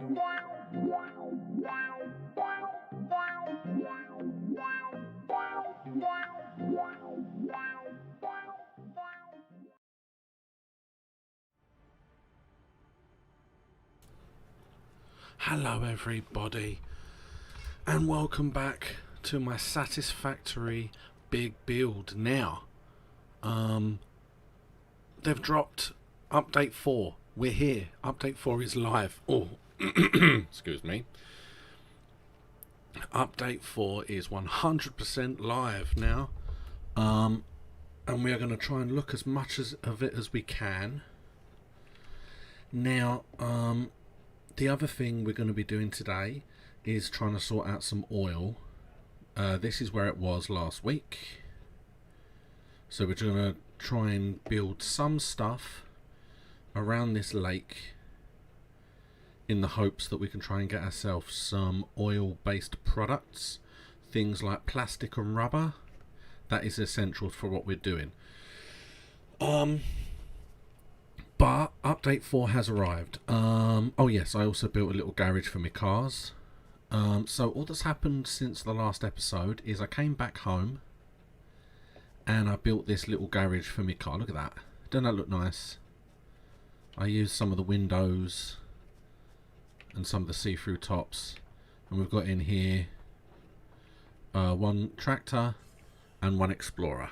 Hello everybody, and welcome back to my Satisfactory big build. Now, they've dropped update 4. We're here. Update 4 is live. Oh, excuse me. Update 4 is 100% live now, and we are going to try and look as much of it as we can. Now, the other thing we're going to be doing today is trying to sort out some oil. This is where it was last week. So we're going to try and build some stuff around this lake in the hopes that we can try and get ourselves some oil-based products. Things like plastic and rubber. That is essential for what we're doing. But update 4 has arrived. Oh yes, I also built a little garage for my cars. So all that's happened since the last episode is I came back home and I built this little garage for my car. Look at that. Doesn't that look nice? I used some of the windows and some of the see-through tops. And we've got in here one tractor and one Explorer.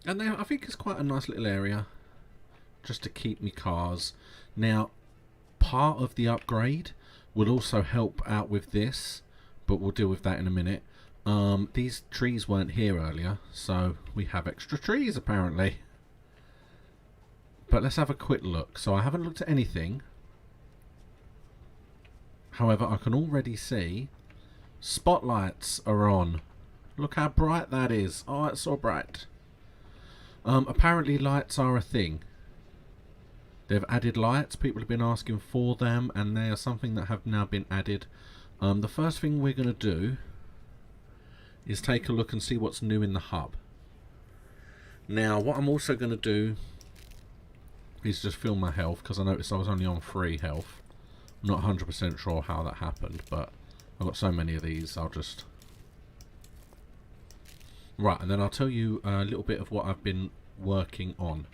And I think it's quite a nice little area just to keep me cars. Now, part of the upgrade will also help out with this, but we'll deal with that in a minute. These trees weren't here earlier, so we have extra trees apparently. But let's have a quick look. So I haven't looked at anything. However, I can already see spotlights are on. Look how bright that is. Oh, it's so bright. Apparently lights are a thing. They've added lights. People have been asking for them, and they are something that have now been added. The first thing we're going to do is take a look and see what's new in the hub. Now, what I'm also going to do is just fill my health, because I noticed I was only on 3 health. I'm not 100% sure how that happened, but I've got so many of these, I'll just... Right, and then I'll tell you a little bit of what I've been working on.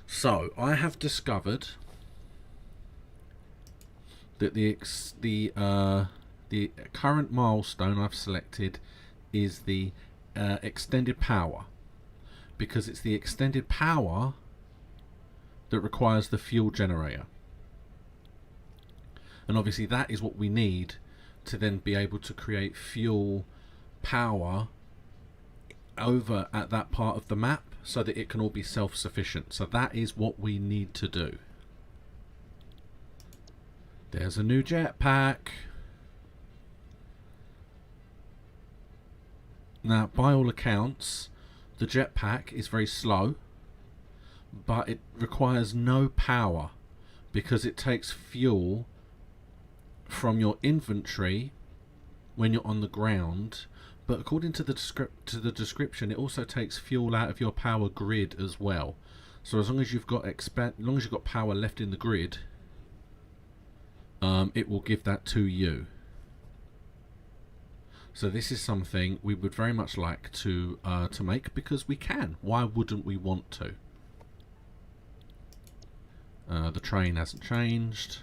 So, I have discovered that the current milestone I've selected is the extended power, because it's the extended power that requires the fuel generator. And obviously that is what we need to then be able to create fuel power over at that part of the map, so that it can all be self-sufficient. So that is what we need to do. There's a new jetpack. Now, by all accounts, the jetpack is very slow, but it requires no power because it takes fuel from your inventory when you're on the ground. But according to the description, it also takes fuel out of your power grid as well. So as long as you've got power left in the grid, it will give that to you. So this is something we would very much like to make, because we can. Why wouldn't we want to? The train hasn't changed.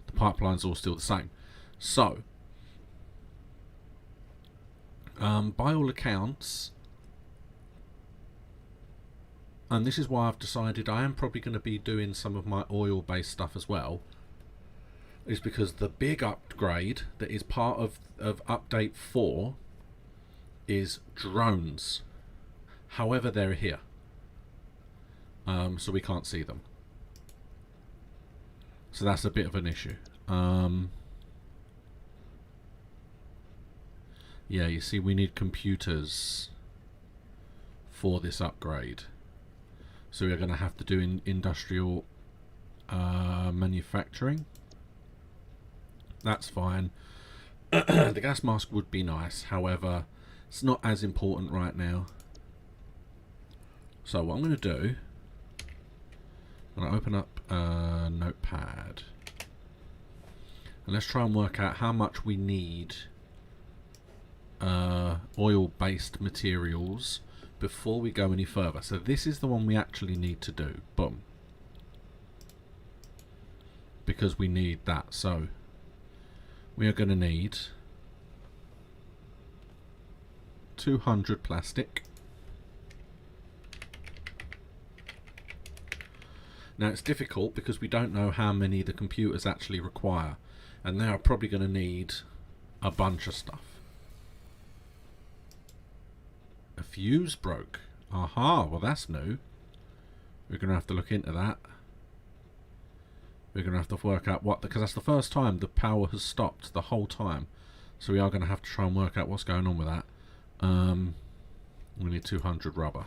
The pipeline's all still the same. So, by all accounts, and this is why I've decided I am probably going to be doing some of my oil-based stuff as well, is because the big upgrade that is part of update 4 is drones. However, they're here, so we can't see them. So that's a bit of an issue. Yeah, you see, we need computers for this upgrade. So we're going to have to do industrial manufacturing. That's fine. The gas mask would be nice, however, it's not as important right now. So what I'm going to do, I'm going to open up a notepad. And let's try and work out how much we need oil-based materials before we go any further. So this is the one we actually need to do. Boom. Because we need that. So we are going to need 200 plastic. Now it's difficult because we don't know how many the computers actually require, and they are probably going to need a bunch of stuff. A fuse broke. Aha, well that's new. We're going to have to look into that. We're going to have to work out what, because that's the first time the power has stopped the whole time. So we are going to have to try and work out what's going on with that. We need 200 rubber.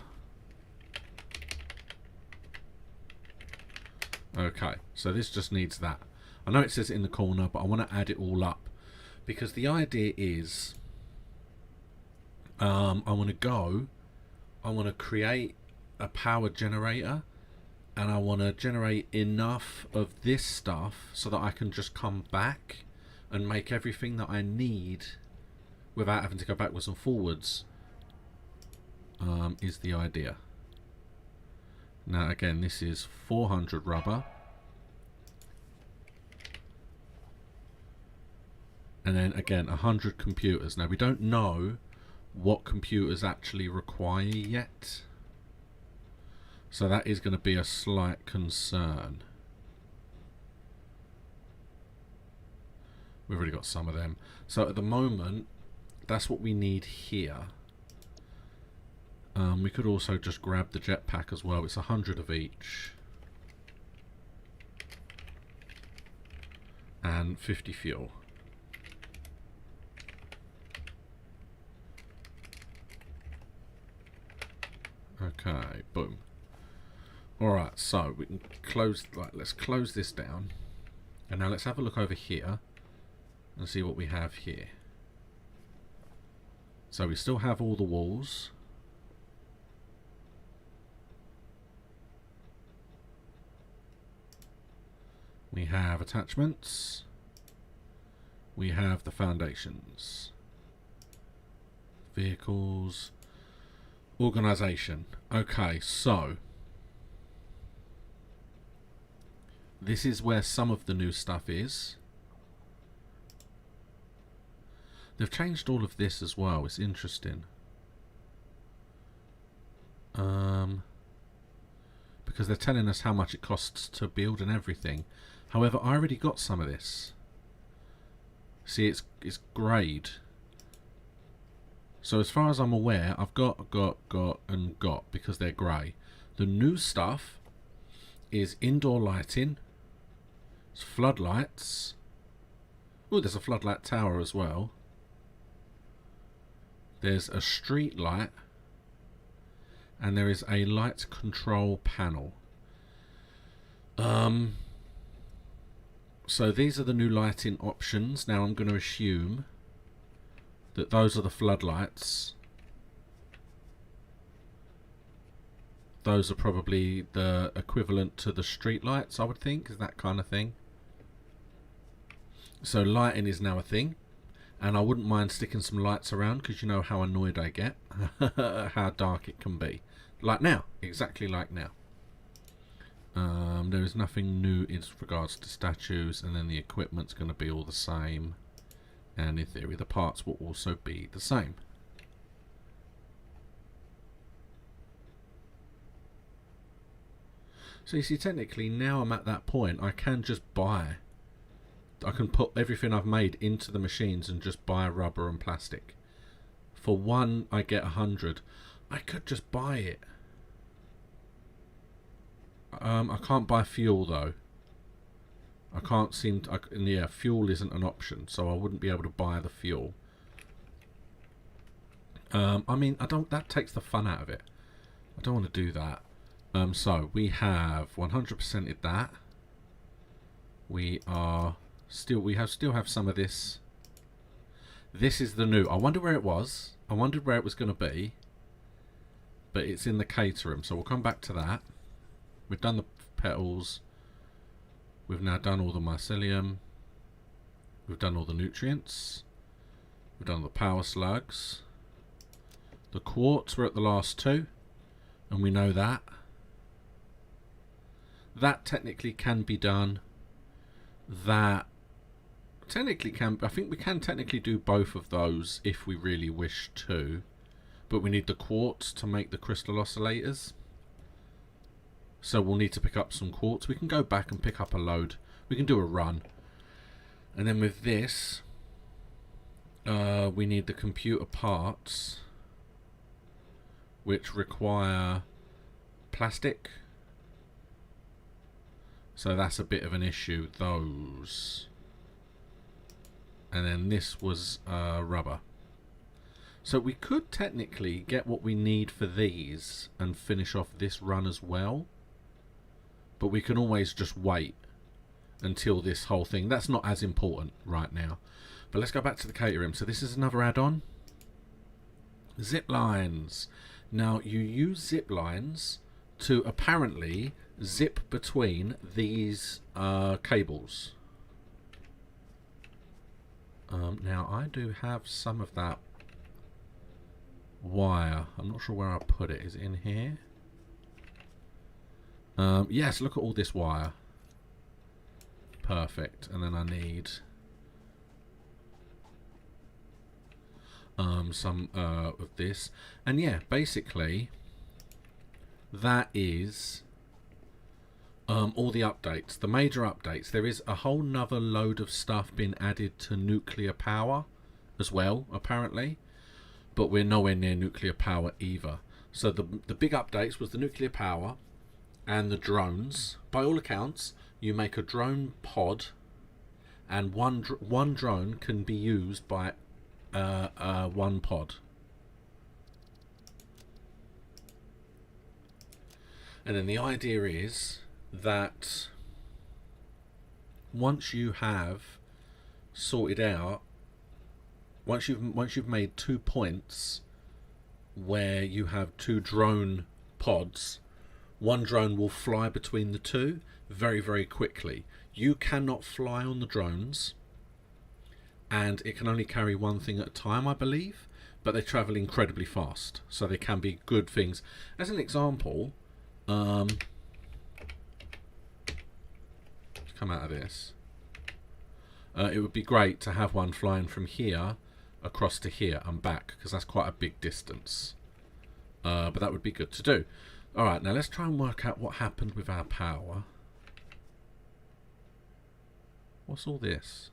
Okay, so this just needs that. I know it says it in the corner, but I want to add it all up. Because the idea is, I want to create a power generator, and I want to generate enough of this stuff so that I can just come back and make everything that I need without having to go backwards and forwards, is the idea. Now again, this is 400 rubber. And then again, 100 computers. Now we don't know what computers actually require yet. So that is going to be a slight concern. We've already got some of them. So at the moment, that's what we need here. We could also just grab the jetpack as well. It's 100 of each. And 50 fuel. Okay, boom. Alright, so we can close, like, let's close this down. And now let's have a look over here and see what we have here. So we still have all the walls. We have attachments. We have the foundations. Vehicles. Organization. Okay, so this is where some of the new stuff is. They've changed all of this as well. It's interesting. Because they're telling us how much it costs to build and everything. However, I already got some of this. See, it's grade. So as far as I'm aware, I've got, and got, because they're grey. The new stuff is indoor lighting. It's floodlights. Oh, there's a floodlight tower as well. There's a street light. And there is a light control panel. So these are the new lighting options. Now I'm going to assume that those are the floodlights. Those are probably the equivalent to the street lights, I would think, is that kind of thing. So lighting is now a thing, and I wouldn't mind sticking some lights around because you know how annoyed I get, how dark it can be. Like now, exactly like now. There is nothing new in regards to statues, and then the equipment's going to be all the same. And in theory, the parts will also be the same. So you see, technically, now I'm at that point, I can just buy. I can put everything I've made into the machines and just buy rubber and plastic. For one, I get 100. I could just buy it. I can't buy fuel though. I can't seem to, yeah, fuel isn't an option, so I wouldn't be able to buy the fuel. I mean, that takes the fun out of it. I don't want to do that. So we have 100%ed that. We still have some of this. This is the new. I wonder where it was. I wondered where it was going to be. But it's in the cater room, so we'll come back to that. We've done the petals. We've now done all the mycelium. We've done all the nutrients. We've done the power slugs. The quartz, we're at the last two, and we know that. That technically can be done. That technically can... I think we can technically do both of those if we really wish to. But we need the quartz to make the crystal oscillators. So we'll need to pick up some quartz. We can go back and pick up a load. We can do a run. And then with this, we need the computer parts, which require plastic. So that's a bit of an issue, those. And then this was rubber. So we could technically get what we need for these and finish off this run as well. But we can always just wait until this whole thing... That's not as important right now. But let's go back to the catering. So this is another add-on. Zip lines. Now you use zip lines to apparently zip between these cables. Now I do have some of that wire. I'm not sure where I put it. Is it in here? Yes, look at all this wire. Perfect. And then I need some of this. And yeah, basically that is all the updates, the major updates. There is a whole nother load of stuff being added to nuclear power as well, apparently, but we're nowhere near nuclear power either. So the big updates was the nuclear power and the drones. By all accounts, you make a drone pod, and one drone can be used by one pod. And then the idea is that once you have sorted out, once you've made 2 points where you have 2 drone pods, one drone will fly between the two very, very quickly. You cannot fly on the drones, and it can only carry one thing at a time, I believe, but they travel incredibly fast, so they can be good things. As an example, let's come out of this. It would be great to have one flying from here across to here and back, because that's quite a big distance. But that would be good to do. Alright, now let's try and work out what happened with our power. What's all this?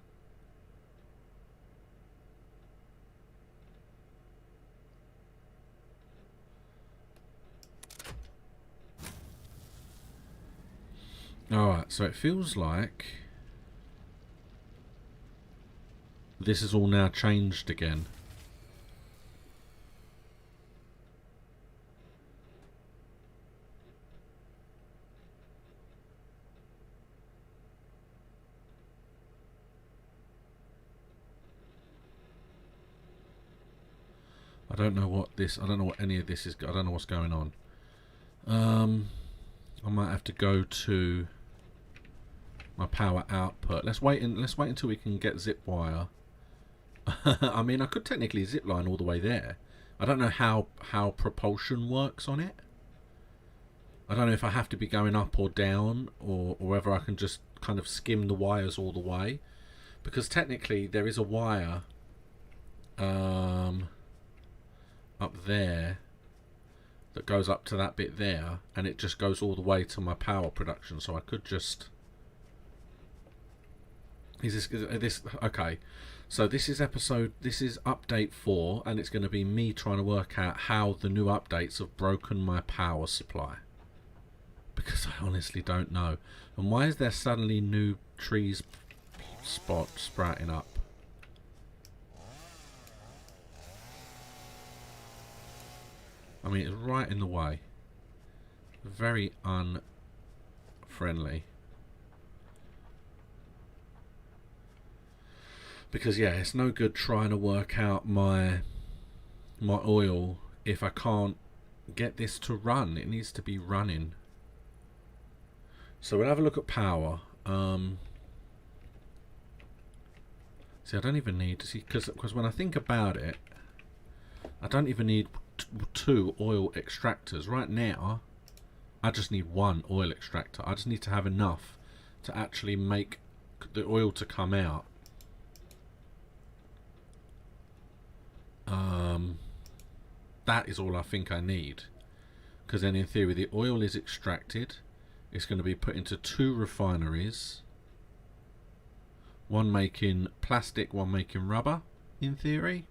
Alright, so it feels like this is all now changed again. I don't know what this, I don't know what any of this is, I don't know what's going on. I might have to go to my power output. Let's wait until we can get zip wire. I mean, I could technically zip line all the way there. I don't know how propulsion works on it. I don't know if I have to be going up or down, or whether I can just kind of skim the wires all the way, because technically there is a wire up there that goes up to that bit there, and it just goes all the way to my power production. So I could just... Is this okay? So this is update 4, and it's going to be me trying to work out how the new updates have broken my power supply, because I honestly don't know. And why is there suddenly new trees sprouting up? I mean, it's right in the way. Very unfriendly. Because yeah, it's no good trying to work out my oil if I can't get this to run. It needs to be running. So we'll have a look at power. See, I don't even need to see, because when I think about it, I don't even need two oil extractors. Right now, I just need one oil extractor. I just need to have enough to actually make the oil to come out. That is all I think I need. Because then in theory the oil is extracted. It's going to be put into two refineries. One making plastic, one making rubber, in theory.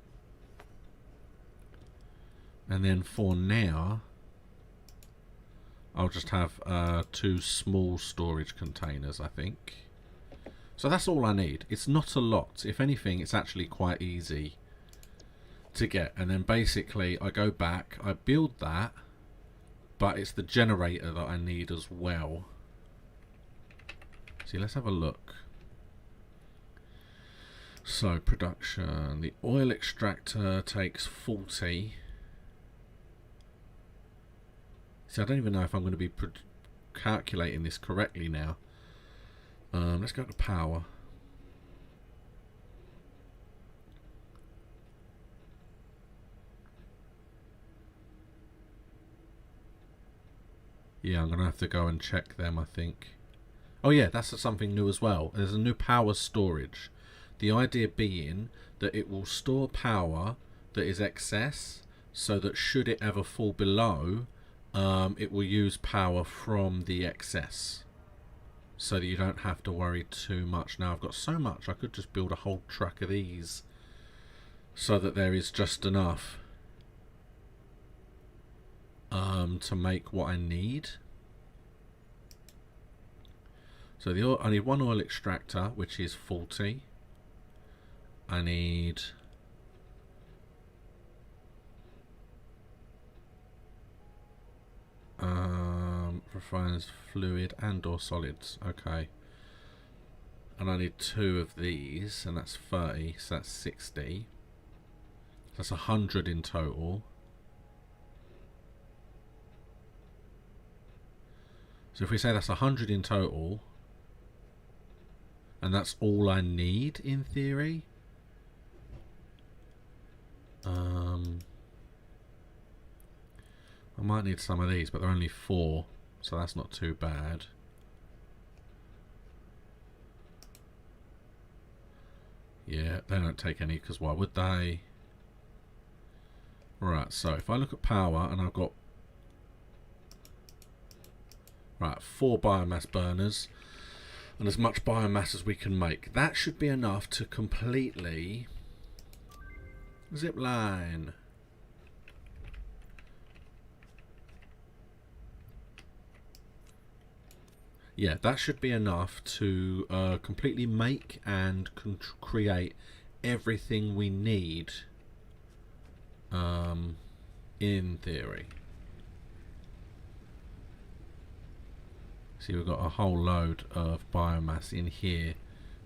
And then for now, I'll just have two small storage containers, I think. So that's all I need. It's not a lot. If anything, it's actually quite easy to get. And then basically I go back, I build that, but it's the generator that I need as well. See, let's have a look. So production, the oil extractor takes 40. See, I don't even know if I'm going to be calculating this correctly now. Let's go to power. Yeah, I'm going to have to go and check them, I think. Oh yeah, that's something new as well. There's a new power storage. The idea being that it will store power that is excess, so that should it ever fall below, it will use power from the excess, so that you don't have to worry too much. Now I've got so much, I could just build a whole truck of these, so that there is just enough to make what I need. So I need one oil extractor, which is 40. I need refines fluid and or solids. Okay. And I need two of these, and that's 30, so that's 60. That's 100 in total. So if we say that's 100 in total, and that's all I need in theory. I might need some of these, but they're only 4, so that's not too bad. Yeah, they don't take any, because why would they? Right, so if I look at power, and I've got 4 biomass burners, and as much biomass as we can make. That should be enough to completely zip line. Yeah, that should be enough to completely make and create everything we need in theory. See, we've got a whole load of biomass in here,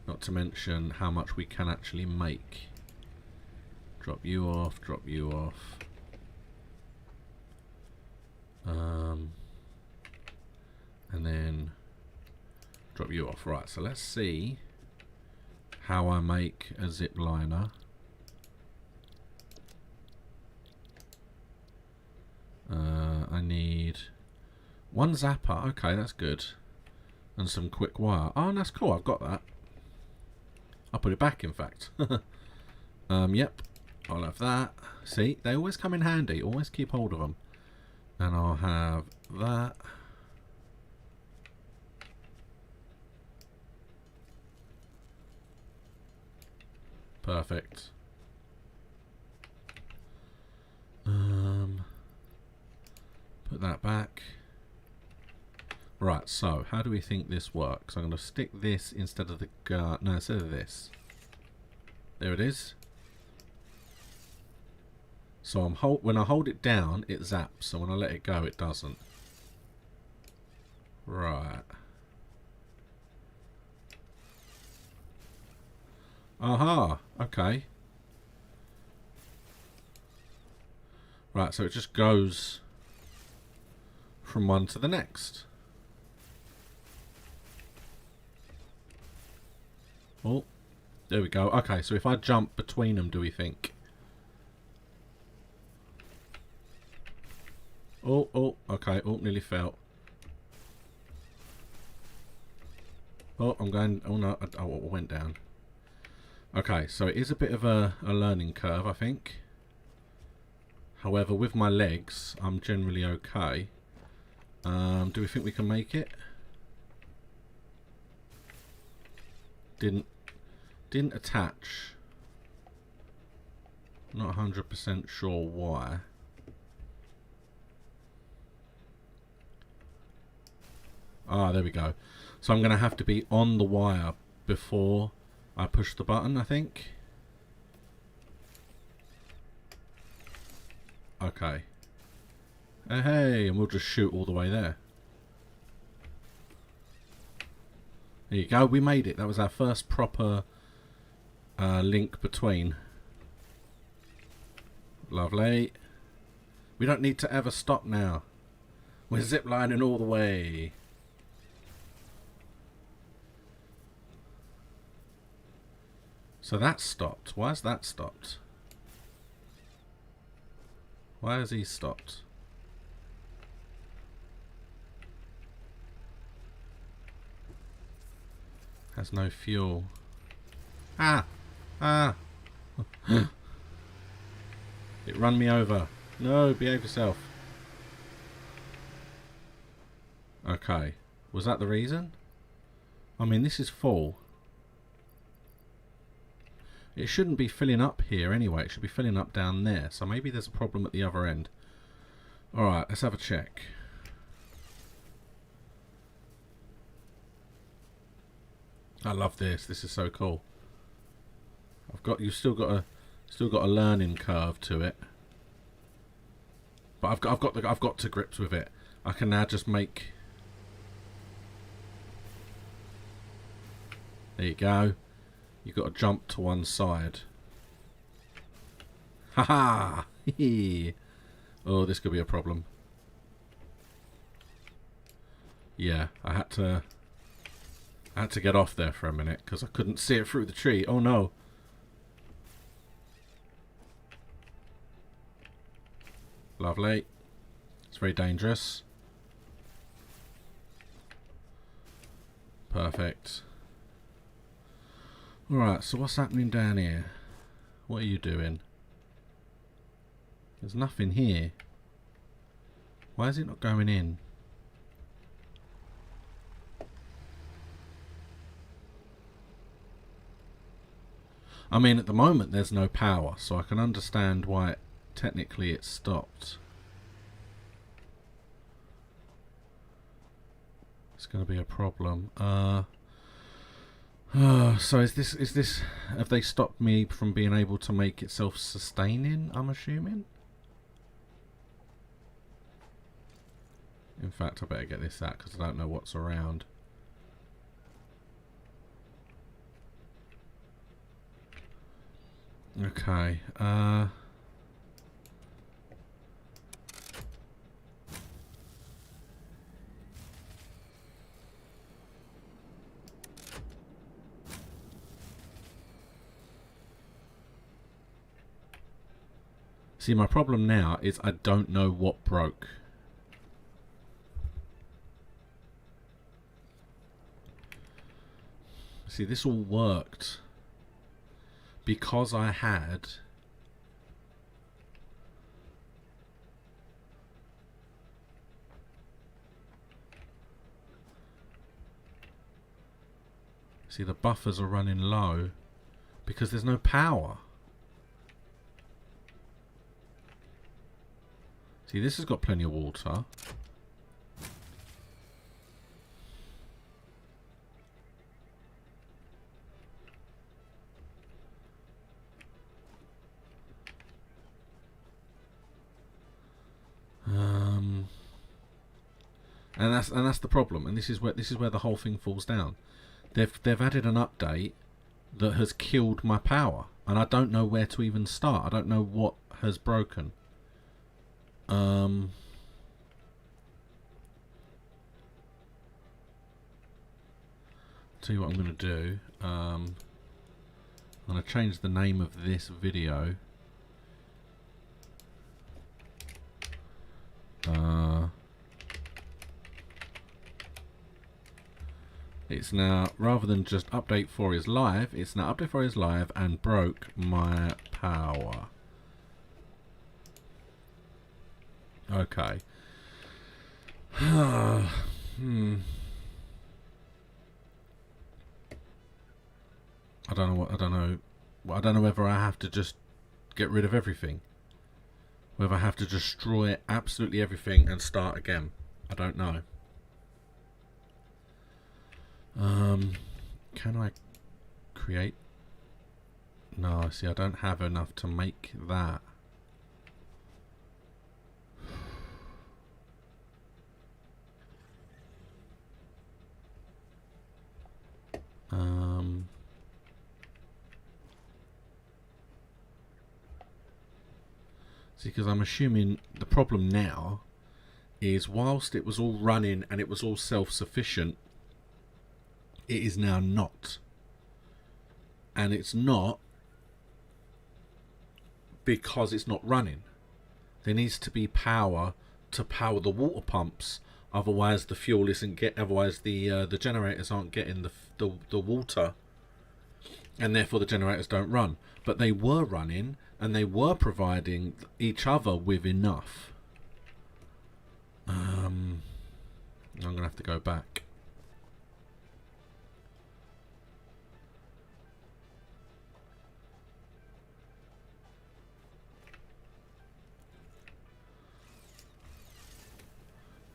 not to mention how much we can actually make. Drop you off, drop you off. And then drop you off. Right, so let's see how I make a zip liner. I need one zapper. Okay, that's good. And some quick wire. Oh, that's cool. I've got that. I'll put it back, in fact. Yep. I'll have that. See, they always come in handy. Always keep hold of them. And I'll have that. Perfect. Put that back. Right, so how do we think this works? I'm going to stick this instead of the no, instead of this. There it is. So when I hold it down, it zaps. So when I let it go, it doesn't. Right. Aha. Okay. Right, so it just goes from one to the next. Oh, There we go. Okay, so if I jump between them, do we think? Oh, oh, okay. Oh, nearly fell. Oh, I'm going... Oh, no. I went down. Okay, so it is a bit of a learning curve, I think. However, with my legs, I'm generally okay. Do we think we can make it? Didn't attach. Not 100% sure why. Ah, there we go. So I'm going to have to be on the wire before I push the button, I think. Okay. Hey, and we'll just shoot all the way there. There you go, we made it. That was our first proper link between. Lovely. We don't need to ever stop now. We're ziplining all the way. So that's stopped. Why has that stopped? Why has he stopped? Has no fuel. Ah! Ah! It run me over. No, behave yourself. Okay. Was that the reason? I mean, this is full. It shouldn't be filling up here anyway. It should be filling up down there. So maybe there's a problem at the other end. Alright, let's have a check. I love this. This is so cool. You've still got a learning curve to it. But I've got to grips with it. I can now just make. There you go. You've got to jump to one side. Haha! Oh, this could be a problem. Yeah, I had to get off there for a minute because I couldn't see it through the tree. Oh no! Lovely. It's very dangerous. Perfect. Alright, so what's happening down here? What are you doing? There's nothing here. Why is it not going in? I mean, at the moment there's no power, so I can understand why technically it stopped. It's going to be a problem. So is this? Have they stopped me from being able to make it self-sustaining? I'm assuming. In fact, I better get this out because I don't know what's around. Okay. See, my problem now is I don't know what broke. See, this all worked because I had see, the buffers are running low because there's no power. See, this has got plenty of water. And that's the problem. And this is where the whole thing falls down. They've added an update that has killed my power, and I don't know where to even start. I don't know what has broken. Tell you what I'm going to do. I'm going to change the name of this video. It's now, rather than just update 4 is live, it's now update 4 is live and broke my power. Okay. I don't know what, I don't know whether I have to just get rid of everything. Whether I have to destroy absolutely everything and start again. I don't know. Can I create? No, see, I don't have enough to make that. See, because I'm assuming the problem now is whilst it was all running and it was all self-sufficient, it is now not. And it's not because it's not running. There needs to be power to power the water pumps, otherwise the fuel isn't otherwise the generators aren't getting the water, and therefore the generators don't run. But they were running and they were providing each other with enough. I'm gonna have to go back.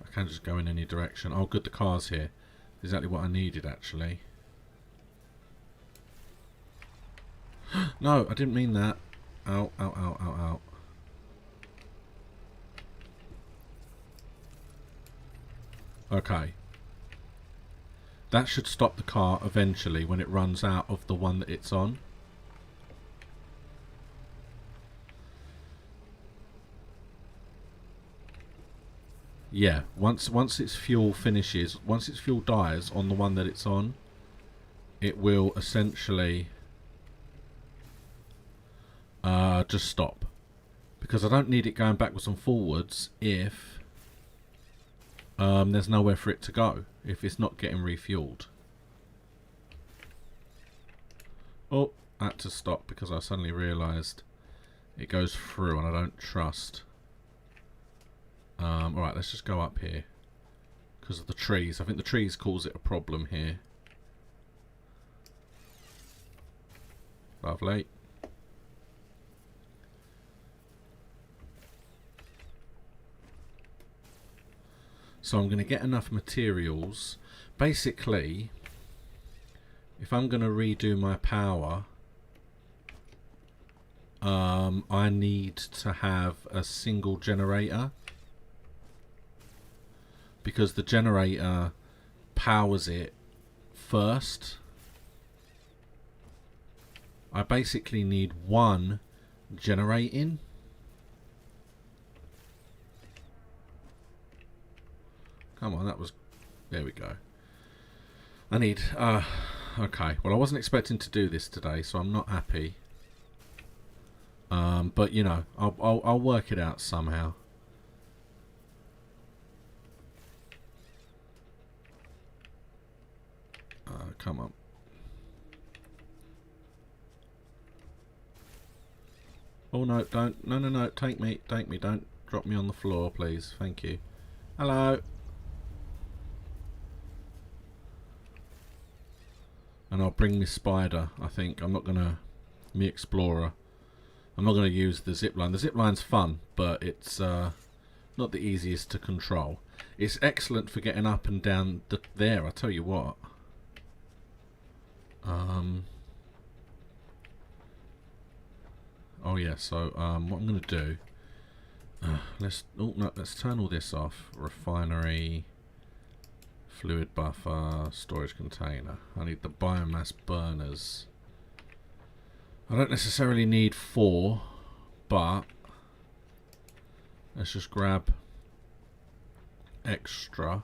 I can't just go in any direction. Oh good, the car's here. Exactly what I needed actually. No, I didn't mean that. Ow, ow, ow, ow, ow. Okay. That should stop the car eventually when it runs out of the one that it's on. Yeah, once its fuel finishes, once its fuel dies on the one that it's on, it will essentially just stop. Because I don't need it going backwards and forwards if there's nowhere for it to go, if it's not getting refueled. Oh, I had to stop because I suddenly realised it goes through and I don't trust. Alright, let's just go up here. Because of the trees. I think the trees cause it a problem here. Lovely. So I'm going to get enough materials. Basically, if I'm going to redo my power, I need to have a single generator. Because the generator powers it first. I basically need one generating. Come on, that was... There we go. I need... okay, well I wasn't expecting to do this today, so I'm not happy. But, you know, I'll work it out somehow. Come on. Oh no, don't. No, no, no. Take me. Take me. Don't drop me on the floor, please. Thank you. Hello. And I'll bring me spider, I think. I'm not going to... Me explorer. I'm not going to use the zip line. The zip line's fun, but it's not the easiest to control. It's excellent for getting up and down there, I tell you what. Oh yeah, so what I'm going to do... let's turn all this off. Refinery... Fluid buffer, storage container. I need the biomass burners. I don't necessarily need 4, but let's just grab extra.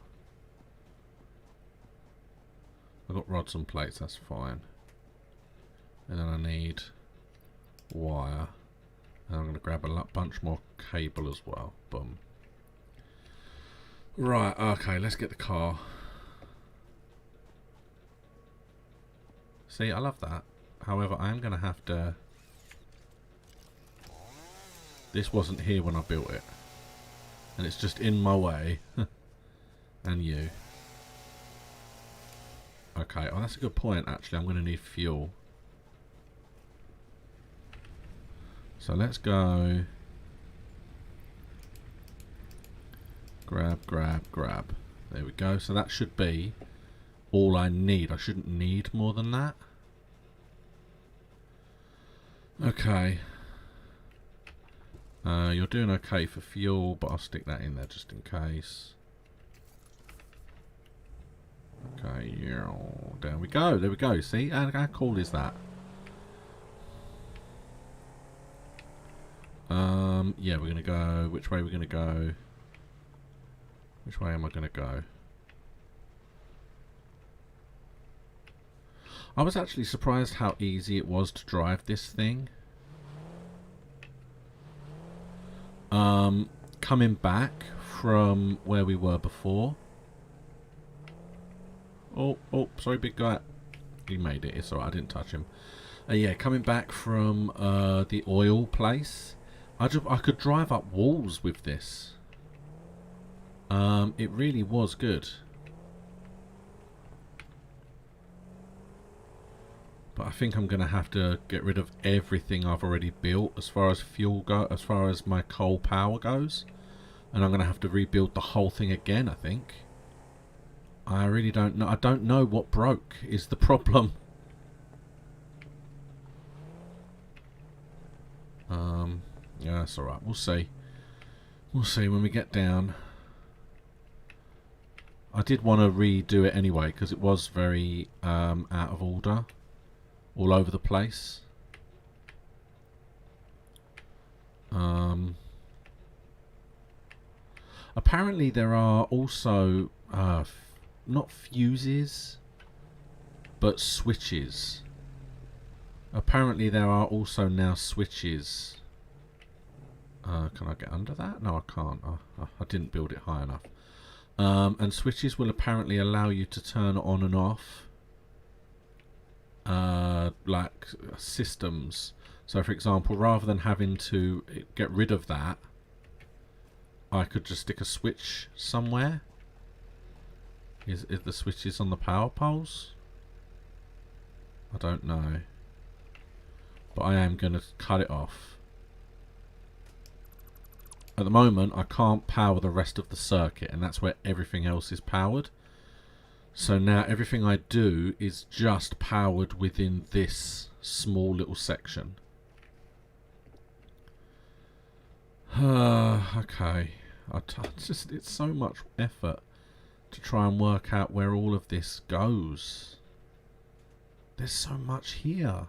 I've got rods and plates, that's fine. And then I need wire. And I'm going to grab a bunch more cable as well. Boom. Right, okay, let's get the car. See, I love that. However, I am going to have to... This wasn't here when I built it. And it's just in my way. And you. Okay, oh, that's a good point, actually. I'm going to need fuel. So let's go. Grab, grab, grab. There we go. So that should be all I need. I shouldn't need more than that. Okay. You're doing okay for fuel, but I'll stick that in there just in case. Okay, yeah, there we go. There we go. See, how cool is that? Yeah, we're gonna go. Which way are we gonna go? Which way am I gonna go? I was actually surprised how easy it was to drive this thing. Coming back from where we were before. Oh, sorry, big guy. He made it. It's alright. I didn't touch him. Yeah, coming back from the oil place, I could drive up walls with this. It really was good. But I think I'm going to have to get rid of everything I've already built as far as fuel as far as my coal power goes. And I'm going to have to rebuild the whole thing again, I think. I really don't know. I don't know what broke is the problem. Yeah, that's alright. We'll see. We'll see when we get down. I did want to redo it anyway because it was very out of order. All over the place. Apparently there are also not fuses but switches. Apparently there are also now switches. Can I get under that? No, I can't. I didn't build it high enough. And switches will apparently allow you to turn on and off like systems. So for example, rather than having to get rid of that, I could just stick a switch somewhere. Is the switches on the power poles? I don't know. But I am going to cut it off. At the moment, I can't power the rest of the circuit, and that's where everything else is powered. So now everything I do is just powered within this small little section. Okay. It's so much effort to try and work out where all of this goes. There's so much here.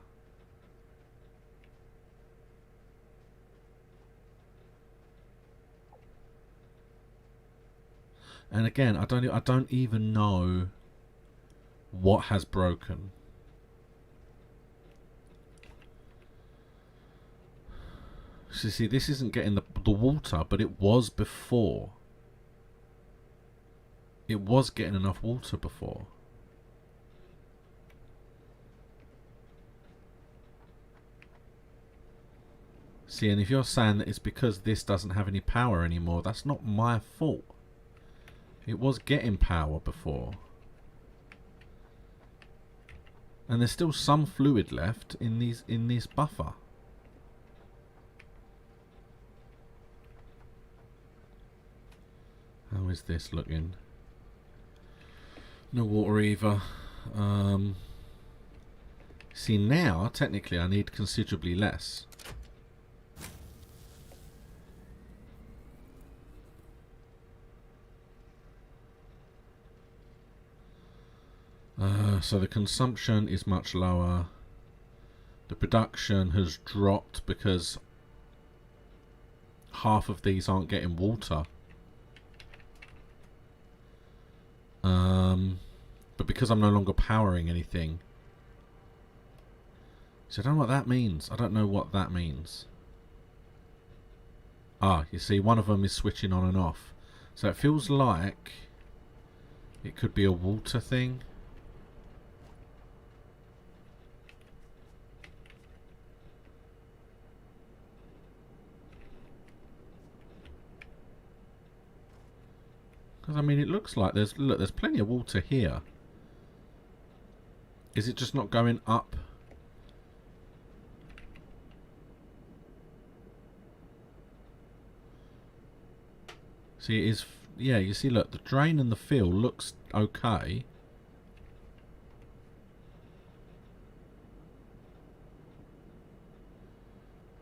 And again, I don't even know what has broken. So see, this isn't getting the water, but it was before. It was getting enough water before. See, and if you're saying that it's because this doesn't have any power anymore, that's not my fault. It was getting power before. And there's still some fluid left in this buffer. How is this looking? No water either. See, now technically I need considerably less. So the consumption is much lower. The production has dropped because half of these aren't getting water. But because I'm no longer powering anything, So I don't know what that means. I don't know what that means. Ah, you see, one of them is switching on and off. So it feels like it could be a water thing. Because I mean, it looks like there's plenty of water here. Is it just not going up? See, it is. Yeah, you see, look, the drain and the fill looks okay.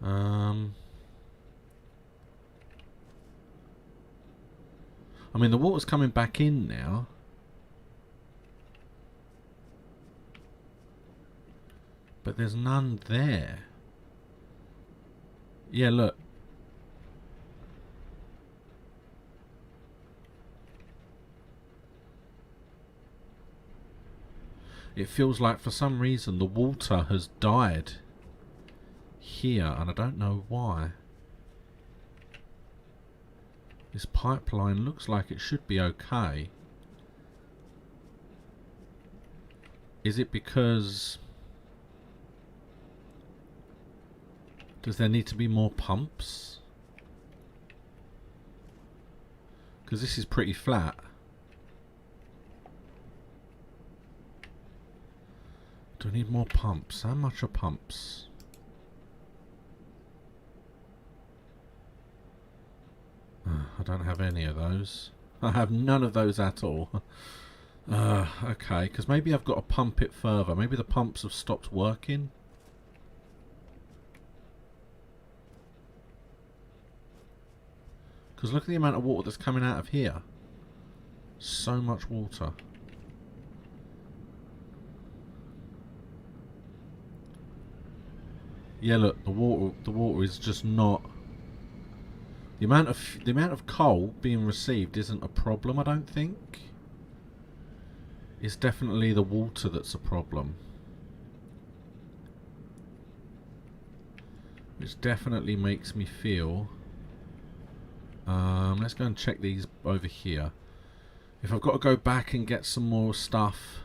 I mean, the water's coming back in now. But there's none there. Yeah, look. It feels like for some reason the water has died here, and I don't know why. This pipeline looks like it should be okay. Is it because... Does there need to be more pumps? Because this is pretty flat. Do I need more pumps? How much are pumps? I don't have any of those. I have none of those at all. Okay, because maybe I've got to pump it further. Maybe the pumps have stopped working. Because look at the amount of water that's coming out of here. So much water. Yeah, look, the water is just not... The amount of coal being received isn't a problem, I don't think. It's definitely the water that's a problem. Which definitely makes me feel... let's go and check these over here. If I've got to go back and get some more stuff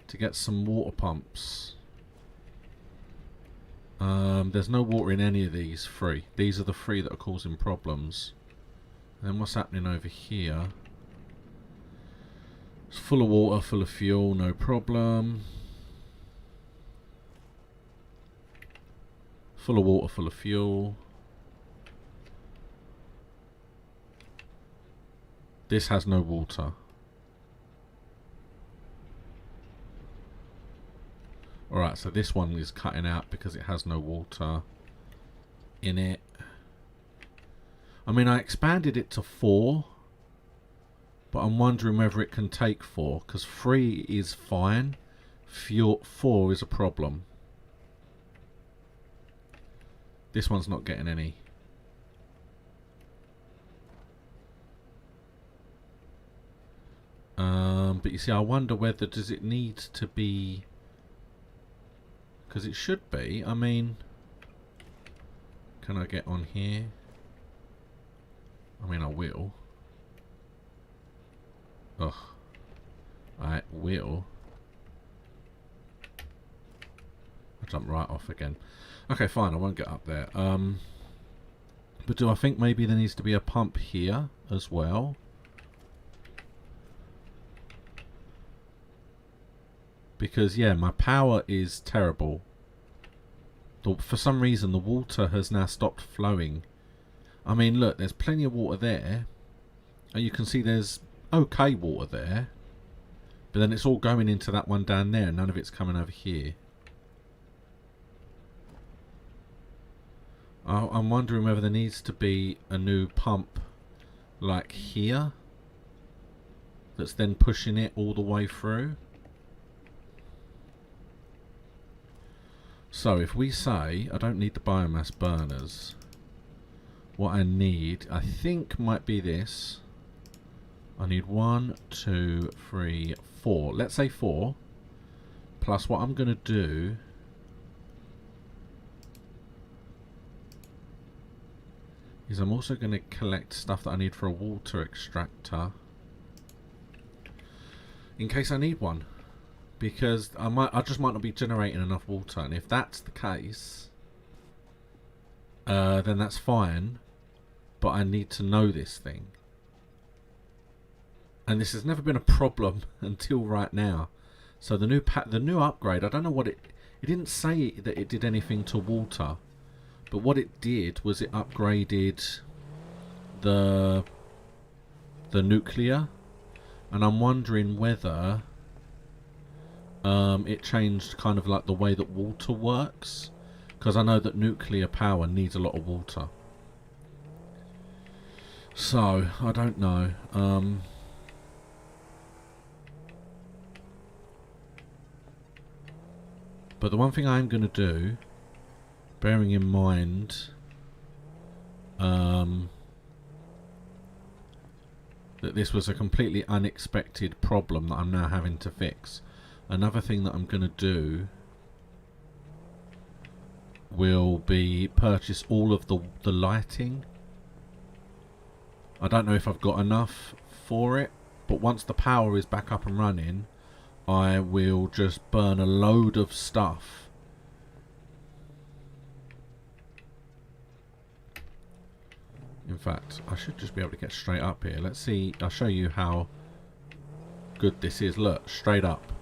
to get some water pumps... there's no water in any of these three. These are the three that are causing problems. And then what's happening over here? It's full of water, full of fuel, no problem. Full of water, full of fuel. This has no water. Alright, so this one is cutting out because it has no water in it. I mean, I expanded it to 4, but I'm wondering whether it can take 4, because 3 is fine. 4 is a problem. This one's not getting any. But you see, I wonder whether does it need to be... Because it should be. I mean, can I get on here? I mean, I will. Ugh. I will. I'll jump right off again. Okay, fine. I won't get up there. But do I think maybe there needs to be a pump here as well? Because, yeah, my power is terrible. For some reason, the water has now stopped flowing. I mean, look, there's plenty of water there. And you can see there's okay water there. But then it's all going into that one down there, and none of it's coming over here. I'm wondering whether there needs to be a new pump, like here, that's then pushing it all the way through. So if we say, I don't need the biomass burners, what I need, I think might be this. I need 1, 2, 3, 4. Let's say 4. Plus what I'm going to do is I'm also going to collect stuff that I need for a water extractor. In case I need one. Because I just might not be generating enough water. And if that's the case, then that's fine. But I need to know this thing. And this has never been a problem until right now. So the new upgrade, I don't know what it didn't say that it did anything to water, but what it did was it upgraded the nuclear, and I'm wondering whether it changed kind of like the way that water works, because I know that nuclear power needs a lot of water. So I don't know. But the one thing I am going to do, bearing in mind that this was a completely unexpected problem that I'm now having to fix, another thing that I'm going to do will be purchase all of the lighting. I don't know if I've got enough for it, but once the power is back up and running, I will just burn a load of stuff. In fact, I should just be able to get straight up here. Let's see. I'll show you how good this is. Look, straight up.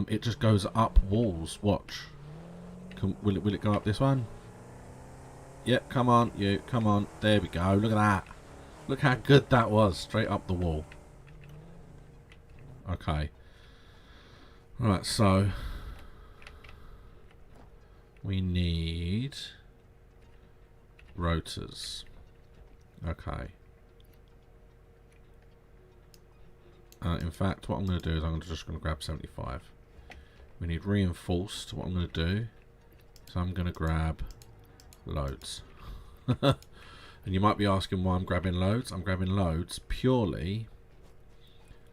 It just goes up walls. Watch. Will it go up this one? Yep, come on, you. Come on. There we go. Look at that. Look how good that was. Straight up the wall. Okay. Right, so we need rotors. Okay. In fact, what I'm going to do is I'm just going to grab 75. We need reinforced. What I'm going to do is I'm going to grab loads. And you might be asking why I'm grabbing loads. I'm grabbing loads purely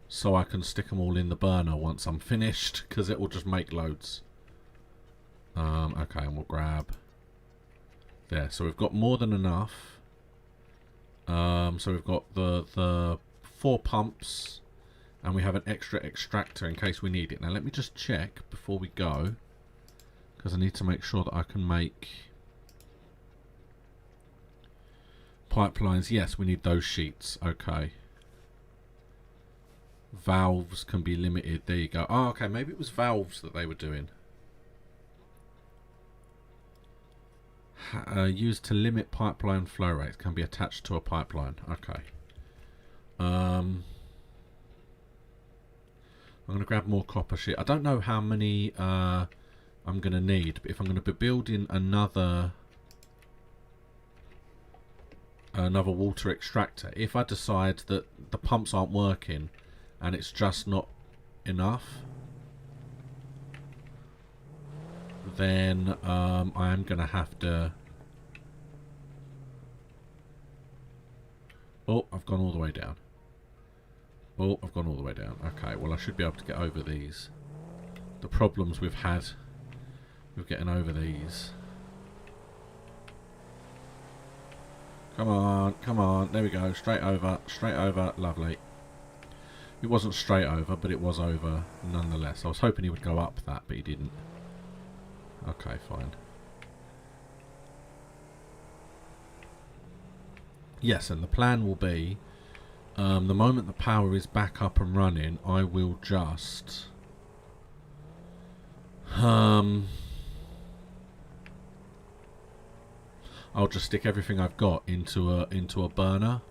so I can stick them all in the burner once I'm finished, because it will just make loads. Okay, and we'll grab there. So we've got more than enough. So we've got the 4 pumps, and we have an extra extractor in case we need it. Now let me just check before we go, because I need to make sure that I can make pipelines. Yes, we need those sheets. Okay. Valves can be limited. There you go. Oh, okay. Maybe it was valves that they were doing. Used to limit pipeline flow rates. Can be attached to a pipeline. Okay. I'm going to grab more copper sheet. I don't know how many I'm going to need, but if I'm going to be building another water extractor, if I decide that the pumps aren't working and it's just not enough, then I am going to have to... Oh, I've gone all the way down. Oh, I've gone all the way down. Okay, well I should be able to get over these. The problems we've had with getting over these. Come on, come on. There we go. Straight over, straight over. Lovely. It wasn't straight over, but it was over nonetheless. I was hoping he would go up that, but he didn't. Okay, fine. Yes, and the plan will be, the moment the power is back up and running, I will just... I'll just stick everything I've got into a burner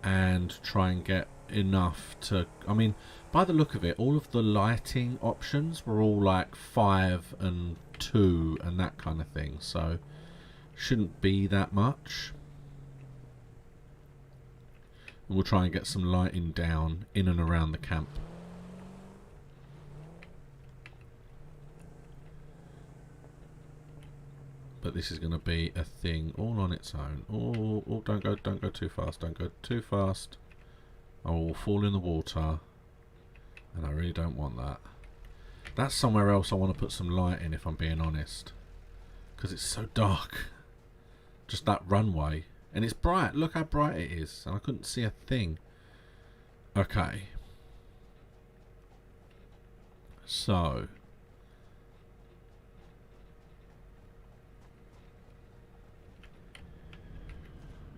and try and get enough to... I mean, by the look of it, all of the lighting options were all like 5 and 2 and that kind of thing, so shouldn't be that much. And we'll try and get some lighting down in and around the camp. But this is going to be a thing all on its own. Oh, don't go too fast. Don't go too fast. I will fall in the water, and I really don't want that. That's somewhere else I want to put some light in, if I'm being honest, because it's so dark Just that runway. And it's bright. Look how bright it is. And I couldn't see a thing. Okay. So.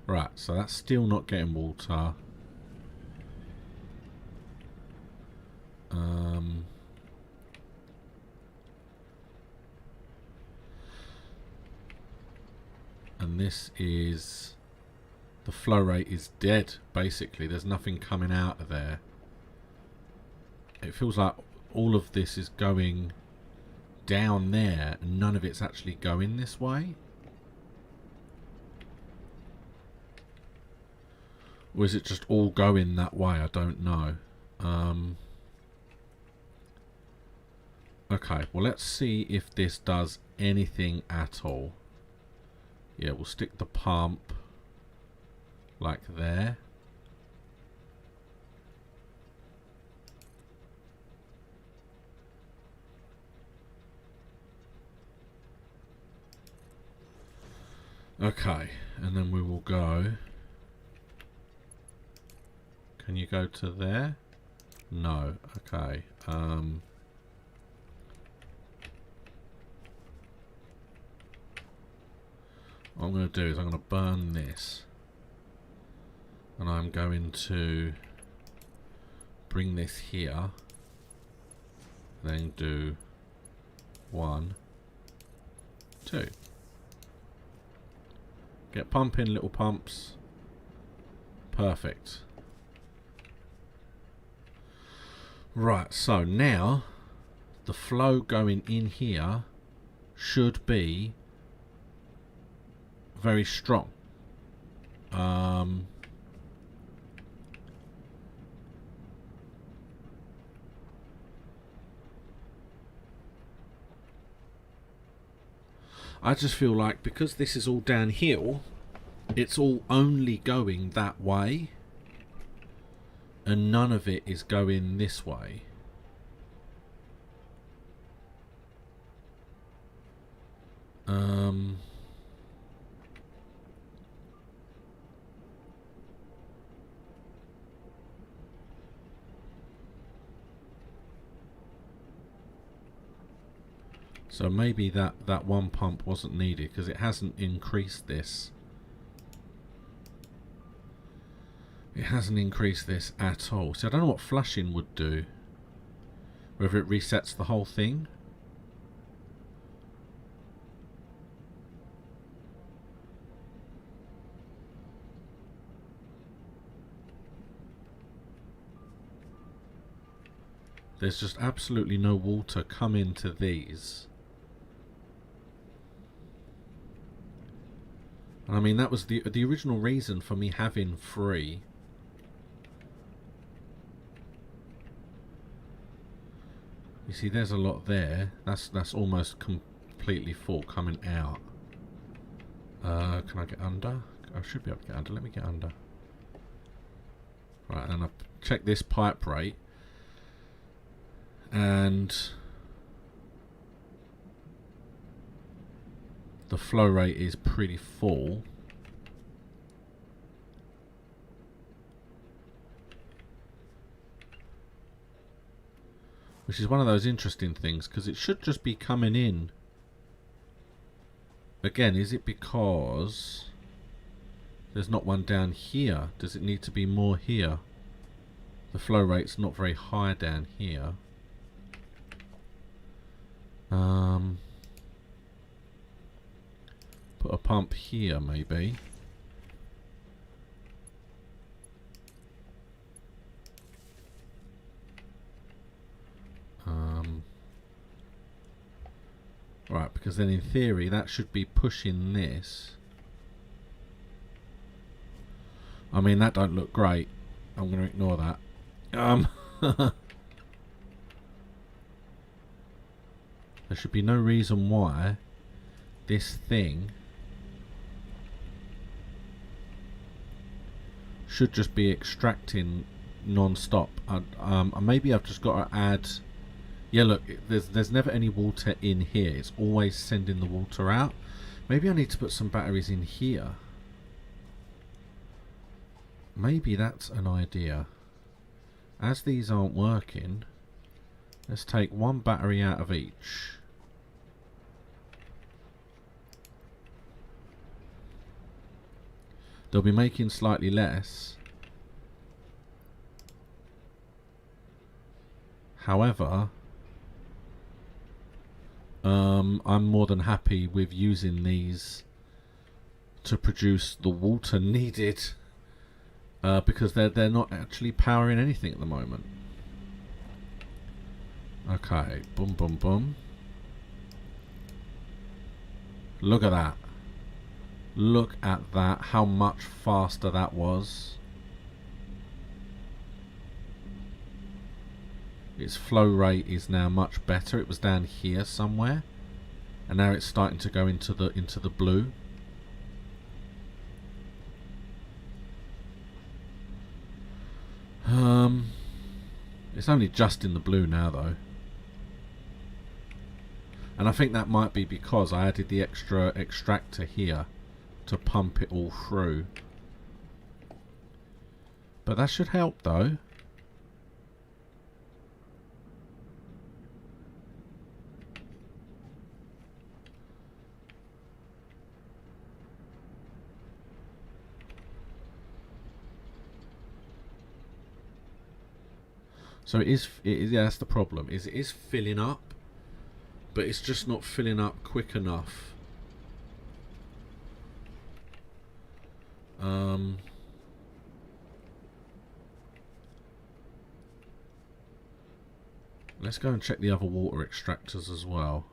Right, so that's still not getting water. And this is... the flow rate is dead, basically. There's nothing coming out of there. It feels like all of this is going down there and none of it's actually going this way. Or is it just all going that way? I don't know. Okay, well let's see if this does anything at all. Yeah, we'll stick the pump like there. Okay, and then we will go... Can you go to there? No. Okay. What I'm going to do is I'm going to burn this. And I'm going to bring this here. Then do 1, 2. Get pumping, little pumps. Perfect. Right, so now the flow going in here should be very strong. I just feel like because this is all downhill, it's all only going that way. And none of it is going this way. So maybe that one pump wasn't needed because it hasn't increased this. It hasn't increased this at all. So I don't know what flushing would do. Whether it resets the whole thing. There's just absolutely no water come into these. And I mean, that was the original reason for me having 3. You see, there's a lot there. That's almost completely full coming out. Can I get under? I should be able to get under. Let me get under. Right, and I've checked this pipe rate. And the flow rate is pretty full. Which is one of those interesting things, because it should just be coming in. Again, is it because there's not one down here? Does it need to be more here? The flow rate's not very high down here. Put a pump here, maybe. Right, because then in theory that should be pushing this. I mean, that don't look great. I'm going to ignore that. There should be no reason why this thing should just be extracting non-stop. Maybe I've just got to add... Yeah, look, there's never any water in here. It's always sending the water out. Maybe I need to put some batteries in here. Maybe that's an idea. As these aren't working, let's take one battery out of each. They'll be making slightly less. However, I'm more than happy with using these to produce the water needed, because they're not actually powering anything at the moment. Okay, boom, boom, boom. Look at that. Look at that. How much faster that was. Its flow rate is now much better. It was down here somewhere, and now it's starting to go into the blue. It's only just in the blue now though, and I think that might be because I added the extra extractor here to pump it all through. But that should help though. So it is, yeah, that's the problem. It is filling up, but it's just not filling up quick enough. Let's go and check the other water extractors as well.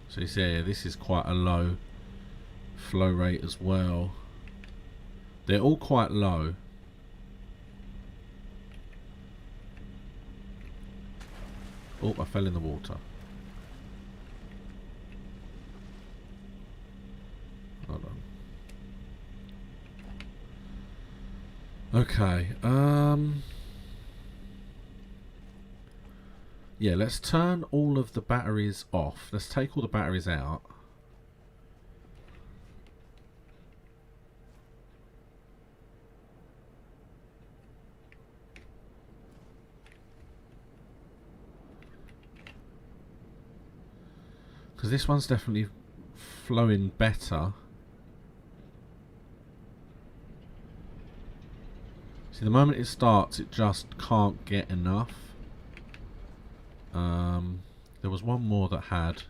So you see, yeah, this is quite a low flow rate as well. They're all quite low. Oh, I fell in the water. Hold on. Okay, yeah, let's turn all of the batteries off. Let's take all the batteries out. Because this one's definitely flowing better. See, the moment it starts, it just can't get enough. There was one more that had...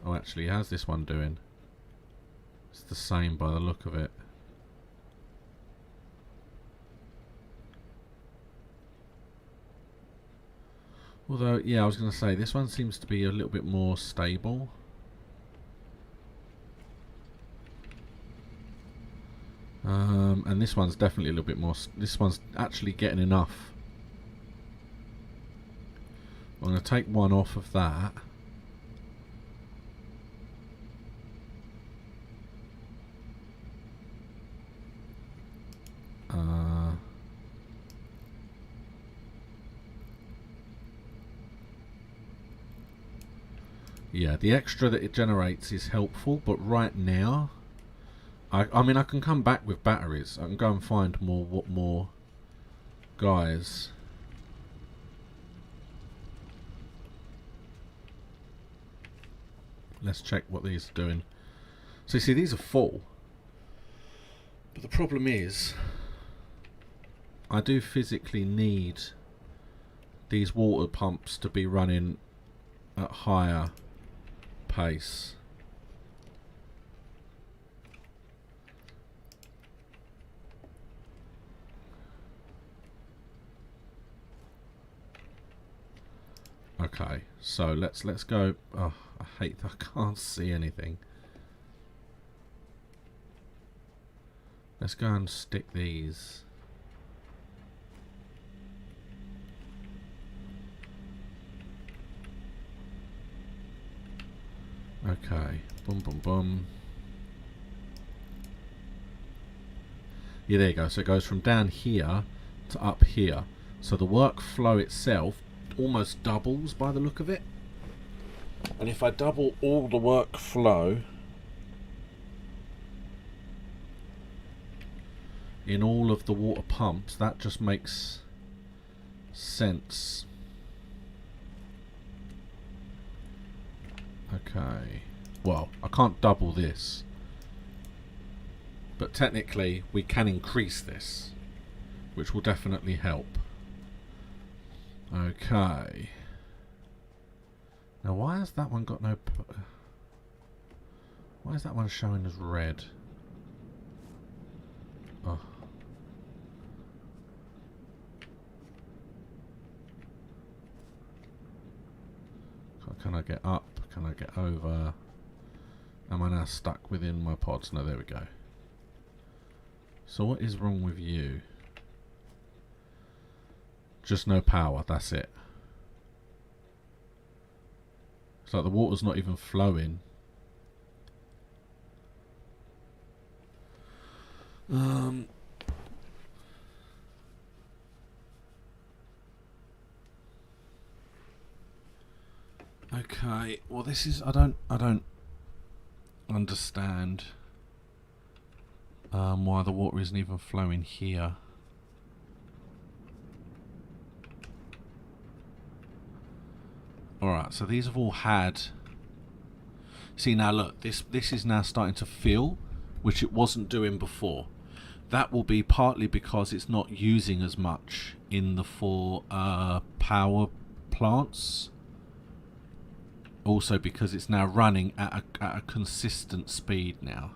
Oh, actually, how's this one doing? It's the same by the look of it. Although, yeah, I was going to say, this one seems to be a little bit more stable. And this one's definitely a little bit more... This one's actually getting enough. I'm going to take one off of that. Yeah, the extra that it generates is helpful, but right now, I mean, I can come back with batteries. I can go and find more guys. Let's check what these are doing. So you see, these are full. But the problem is, I do physically need these water pumps to be running at higher pace. Okay, so let's go. Oh, I hate that I can't see anything. Let's go and stick these. Okay, boom, boom, boom. Yeah, there you go. So it goes from down here to up here. So the workflow itself almost doubles by the look of it. And if I double all the workflow in all of the water pumps, that just makes sense. Okay. Well, I can't double this. But technically, we can increase this, which will definitely help. Okay. Now, why has that one got no... Why is that one showing as red? Oh. Can I get up? Can I get over? Am I now stuck within my pods? No, there we go. So what is wrong with you? Just no power, that's it. It's like the water's not even flowing. Okay, well this is, I don't understand why the water isn't even flowing here. Alright, so these have all had... See now look, this is now starting to fill, which it wasn't doing before. That will be partly because it's not using as much in the 4 power plants. Also because it's now running at a consistent speed now.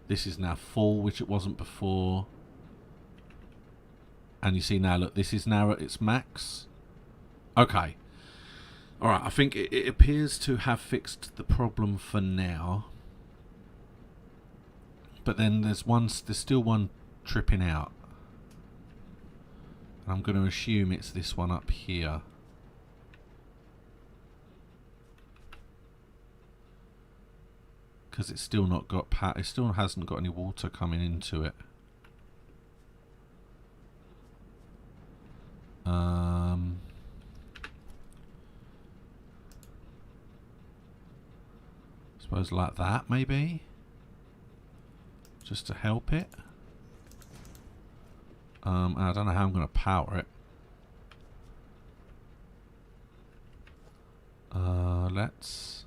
This is now full, which it wasn't before. And you see now, look, this is now at its max. Okay. Alright, I think it appears to have fixed the problem for now. But then there's still one tripping out. And I'm going to assume it's this one up here. Because it's still not got it still hasn't got any water coming into it. Suppose like that maybe, just to help it. I don't know how I'm going to power it. Let's...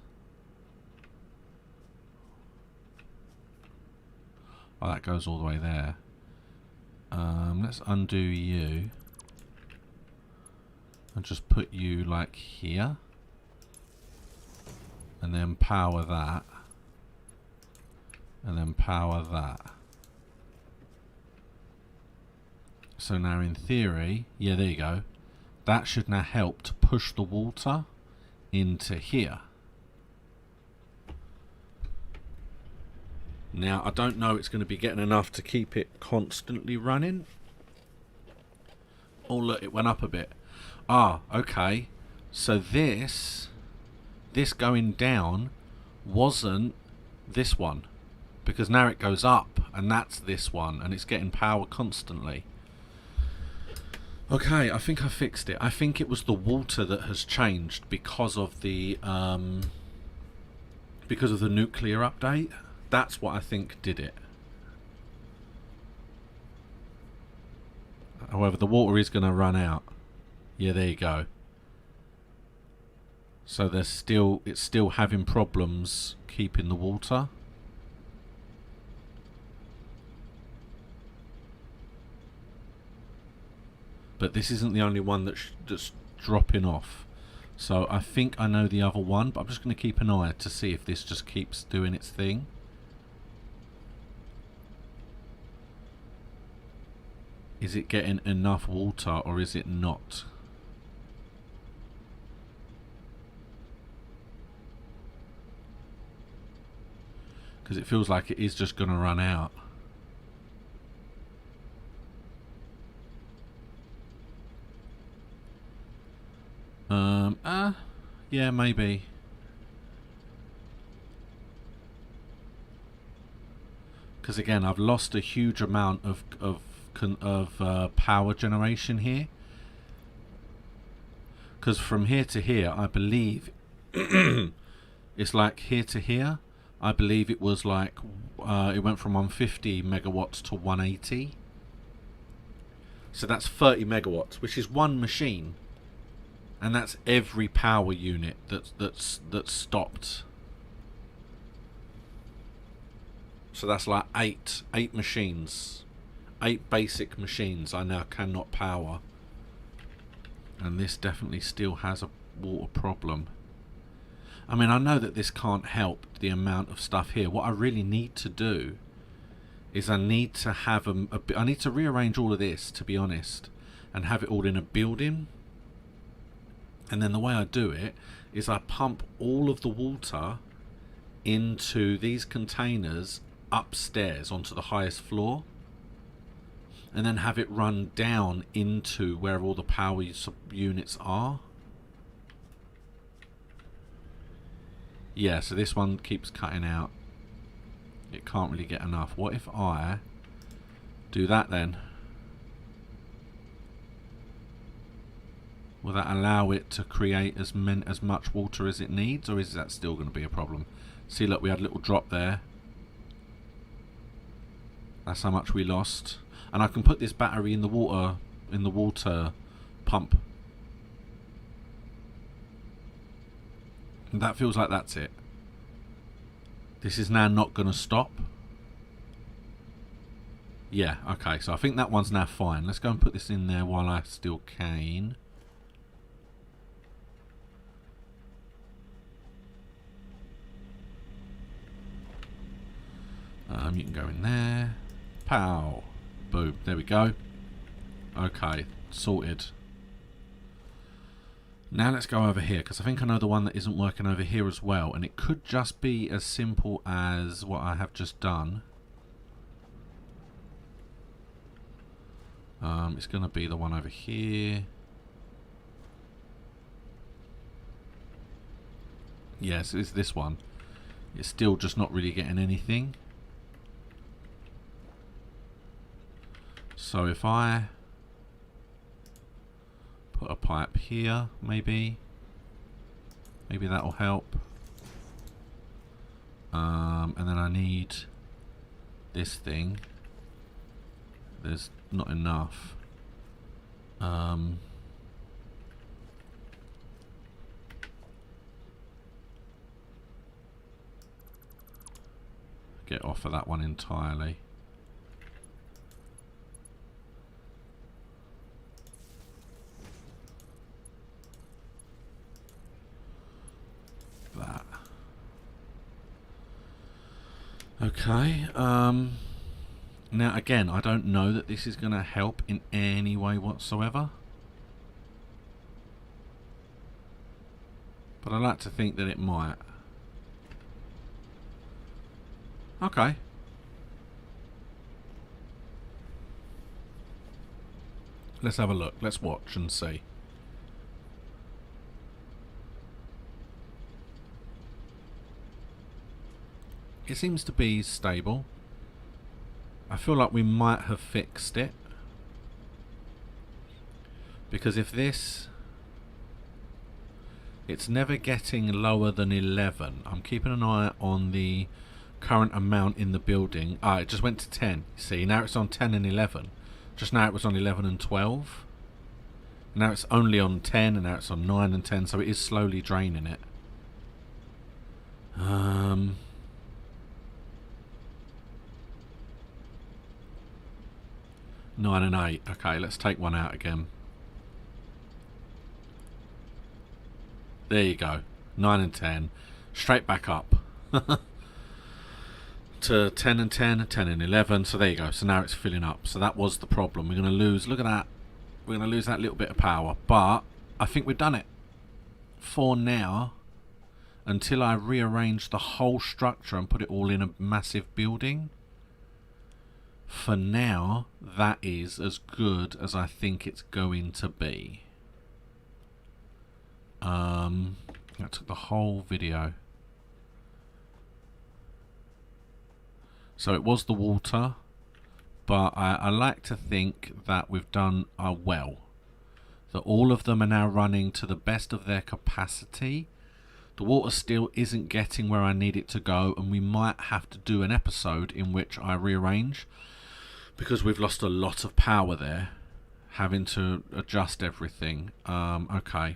Oh, that goes all the way there. Let's undo you. And just put you like here. And then power that. And then power that. So now in theory, yeah, there you go. That should now help to push the water into here. Now, I don't know it's going to be getting enough to keep it constantly running. Oh, look, it went up a bit. Ah, okay. So this going down wasn't this one. Because now it goes up, and that's this one, and it's getting power constantly. Okay, I think I fixed it. I think it was the water that has changed because of the nuclear update. That's what I think did it. However, the water is going to run out. Yeah, there you go. So it's still having problems keeping the water. But this isn't the only one that's dropping off. So I think I know the other one, but I'm just going to keep an eye to see if this just keeps doing its thing. Is it getting enough water or is it not? Because it feels like it is just going to run out. Yeah, maybe. because again I've lost a huge amount of power generation here, because from here to here I believe it's like here to here I believe it was like it went from 150 megawatts to 180, so that's 30 megawatts, which is one machine, and that's every power unit that's stopped. So that's like eight machines, 8 basic machines I now cannot power. And this definitely still has a water problem. I mean, I know that this can't help the amount of stuff here. What I really need to do is I need to have I need to rearrange all of this, to be honest, and have it all in a building. And then the way I do it is I pump all of the water into these containers upstairs onto the highest floor, and then have it run down into where all the power units are. Yeah, so this one keeps cutting out. It can't really get enough. What if I do that then? Will that allow it to create as much water as it needs, or is that still going to be a problem? See, look, we had a little drop there. That's how much we lost. And I can put this battery in the water pump. And that feels like that's it. This is now not going to stop. Yeah, okay, so I think that one's now fine. Let's go and put this in there while I still can. You can go in there. Pow. Boom. There we go. Okay, sorted. Now let's go over here, because I think I know the one that isn't working over here as well, and it could just be as simple as what I have just done. It's going to be the one over here. Yes, it's this one. It's still just not really getting anything. So if I put a pipe here, maybe that'll help. And then I need this thing. There's not enough. Get off of that one entirely. That. Okay. Now again, I don't know that this is going to help in any way whatsoever, but I like to think that it might. Okay. Let's have a look. Let's watch and see. It seems to be stable. I feel like we might have fixed it, because if this, it's never getting lower than 11. I'm keeping an eye on the current amount in the building. It just went to 10. See, now it's on 10 and 11. Just now it was on 11 and 12. Now it's only on 10, and now it's on 9 and 10, so it is slowly draining it. 9 and 8. Okay, let's take one out again. There you go. 9 and 10. Straight back up. To 10 and 10, 10 and 11. So there you go. So now it's filling up. So that was the problem. We're going to lose, look at that. We're going to lose that little bit of power. But I think we've done it. For now, until I rearrange the whole structure and put it all in a massive building. For now, that is as good as I think it's going to be. That took the whole video. So it was the water, but I like to think that we've done well. That all of them are now running to the best of their capacity. The water still isn't getting where I need it to go, and we might have to do an episode in which I rearrange, because we've lost a lot of power there, having to adjust everything. Okay.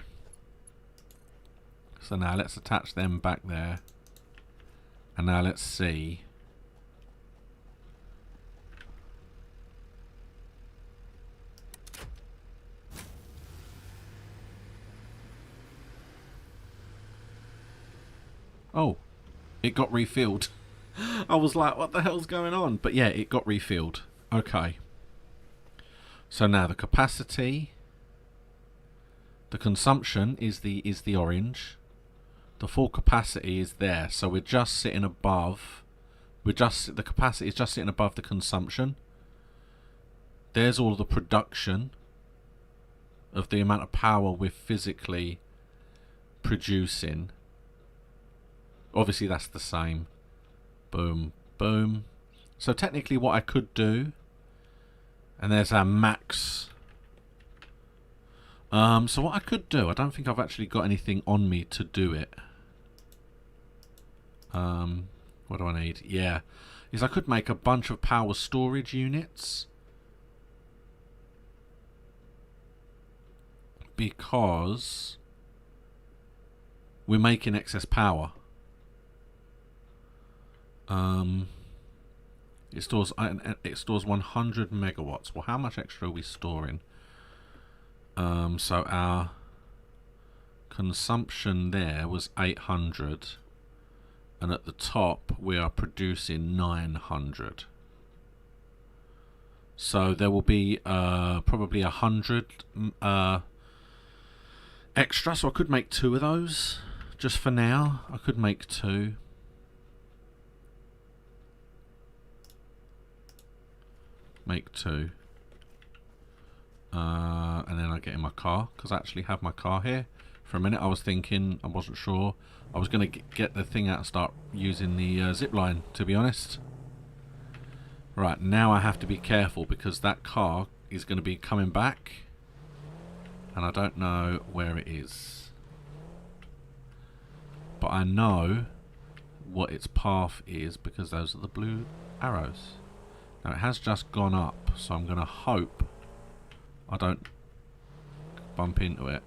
So now let's attach them back there. And now let's see. Oh, it got refilled. I was like, what the hell's going on? But yeah, it got refilled. Okay. So now the capacity, the consumption is the orange. The full capacity is there. So we're just sitting above. The capacity is just sitting above the consumption. There's all the production of the amount of power we're physically producing. Obviously that's the same. Boom, boom. So technically what I could do, and there's our max. So what I could do, I don't think I've actually got anything on me to do it. What do I need? Yeah, is I could make a bunch of power storage units. Because we're making excess power. It stores 100 megawatts. Well, how much extra are we storing? So our consumption there was 800, and at the top we are producing 900. So there will be probably 100 extra. So I could make 2 of those just for now. I could make 2. Make 2. And then I get in my car, because I actually have my car here. For a minute I was thinking, I wasn't sure. I was going to get the thing out and start using the zip line, to be honest. Right, now I have to be careful, because that car is going to be coming back. And I don't know where it is. But I know what its path is, because those are the blue arrows. Now it has just gone up, so I'm going to hope I don't bump into it.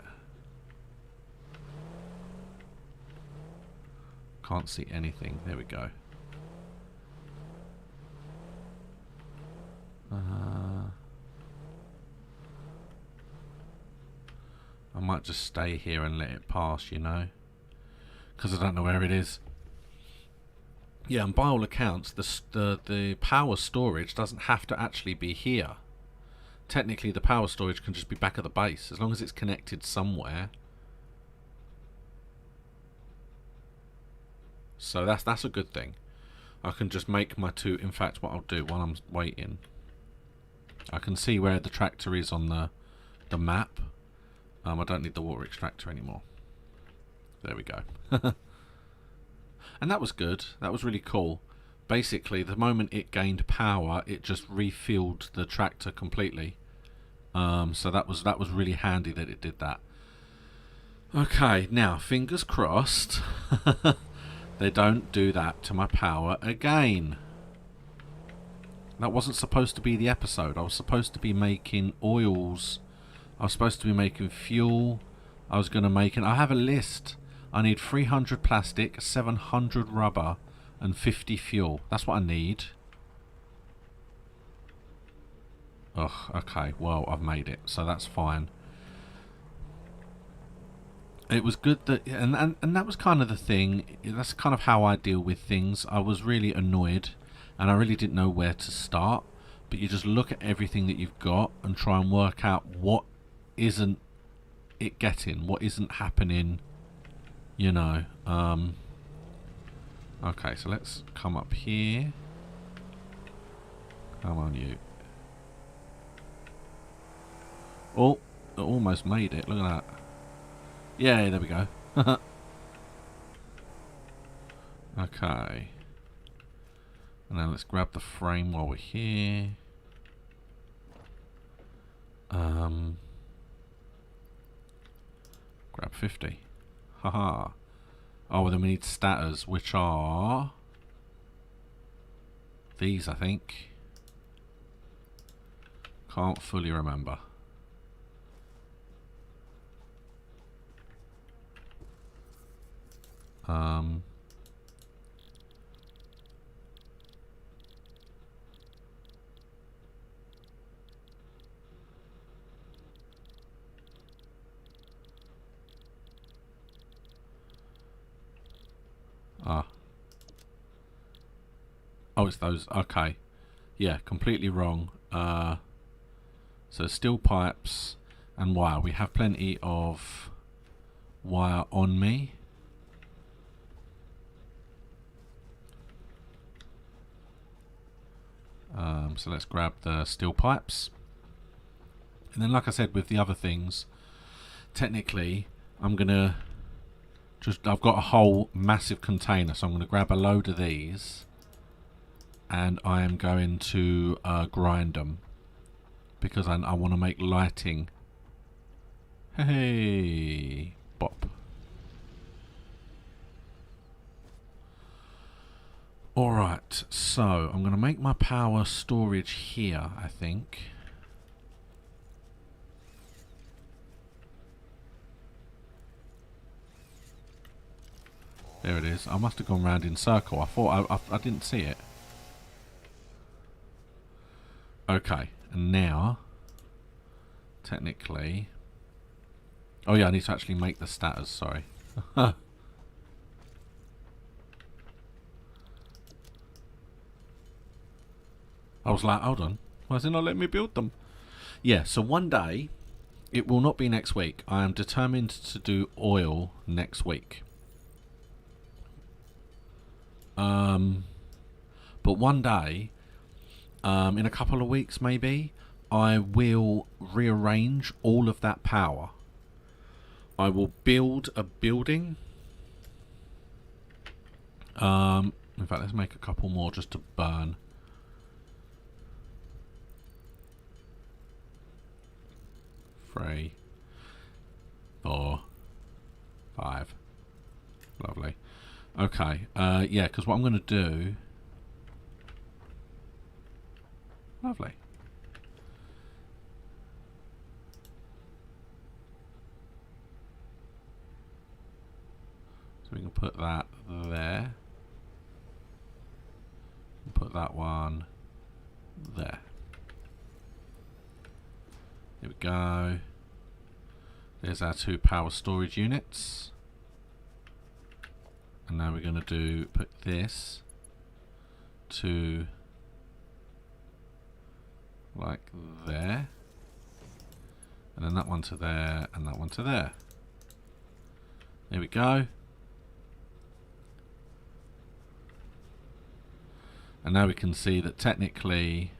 Can't see anything. There we go. I might just stay here and let it pass, you know, because I don't know where it is. Yeah, and by all accounts, the power storage doesn't have to actually be here. Technically, the power storage can just be back at the base, as long as it's connected somewhere. So that's a good thing. I can just make my 2. In fact, what I'll do while I'm waiting, I can see where the tractor is on the map. I don't need the water extractor anymore. There we go. And that was good. That was really cool. Basically, the moment it gained power, it just refilled the tractor completely. So that was really handy that it did that. Okay, now fingers crossed they don't do that to my power again. That wasn't supposed to be the episode. I was supposed to be making oils. I was supposed to be making fuel. I was going to make, and I have a list. I need 300 plastic, 700 rubber, and 50 fuel. That's what I need. Ugh, okay, well, I've made it, so that's fine. It was good that, and that was kind of the thing. That's kind of how I deal with things. I was really annoyed, and I really didn't know where to start. But you just look at everything that you've got and try and work out what isn't it getting, what isn't happening. You know, okay, so let's come up here. Come on, you. Oh, it almost made it. Look at that. Yeah, there we go. Okay. And then let's grab the frame while we're here. Grab 50. Haha. Oh, well then we need statters, which are these, I think. Can't fully remember. Oh, it's those. Okay. Yeah, completely wrong. So steel pipes and wire. We have plenty of wire on me. So let's grab the steel pipes. And then, like I said, with the other things, technically, I'm going to I've got a whole massive container, so I'm going to grab a load of these and I am going to grind them because I want to make lighting. Hey, bop. Alright, so I'm going to make my power storage here, I think. There it is. I must have gone round in circle. I thought I didn't see it. Okay, and now, technically... Oh yeah, I need to actually make the statters, sorry. I was like, hold on, why is it not letting me build them? Yeah, so one day, it will not be next week. I am determined to do oil next week. But one day, in a couple of weeks maybe, I will rearrange all of that power. I will build a building. In fact, let's make a couple more just to burn. 3, 4, 5. Lovely. Okay, yeah, because what I'm going to do... Lovely. So we can put that there. And put that one there. Here we go. There's our 2 power storage units. And now we're going to put this to like there, and then that one to there, and that one to there. There we go. And now we can see that technically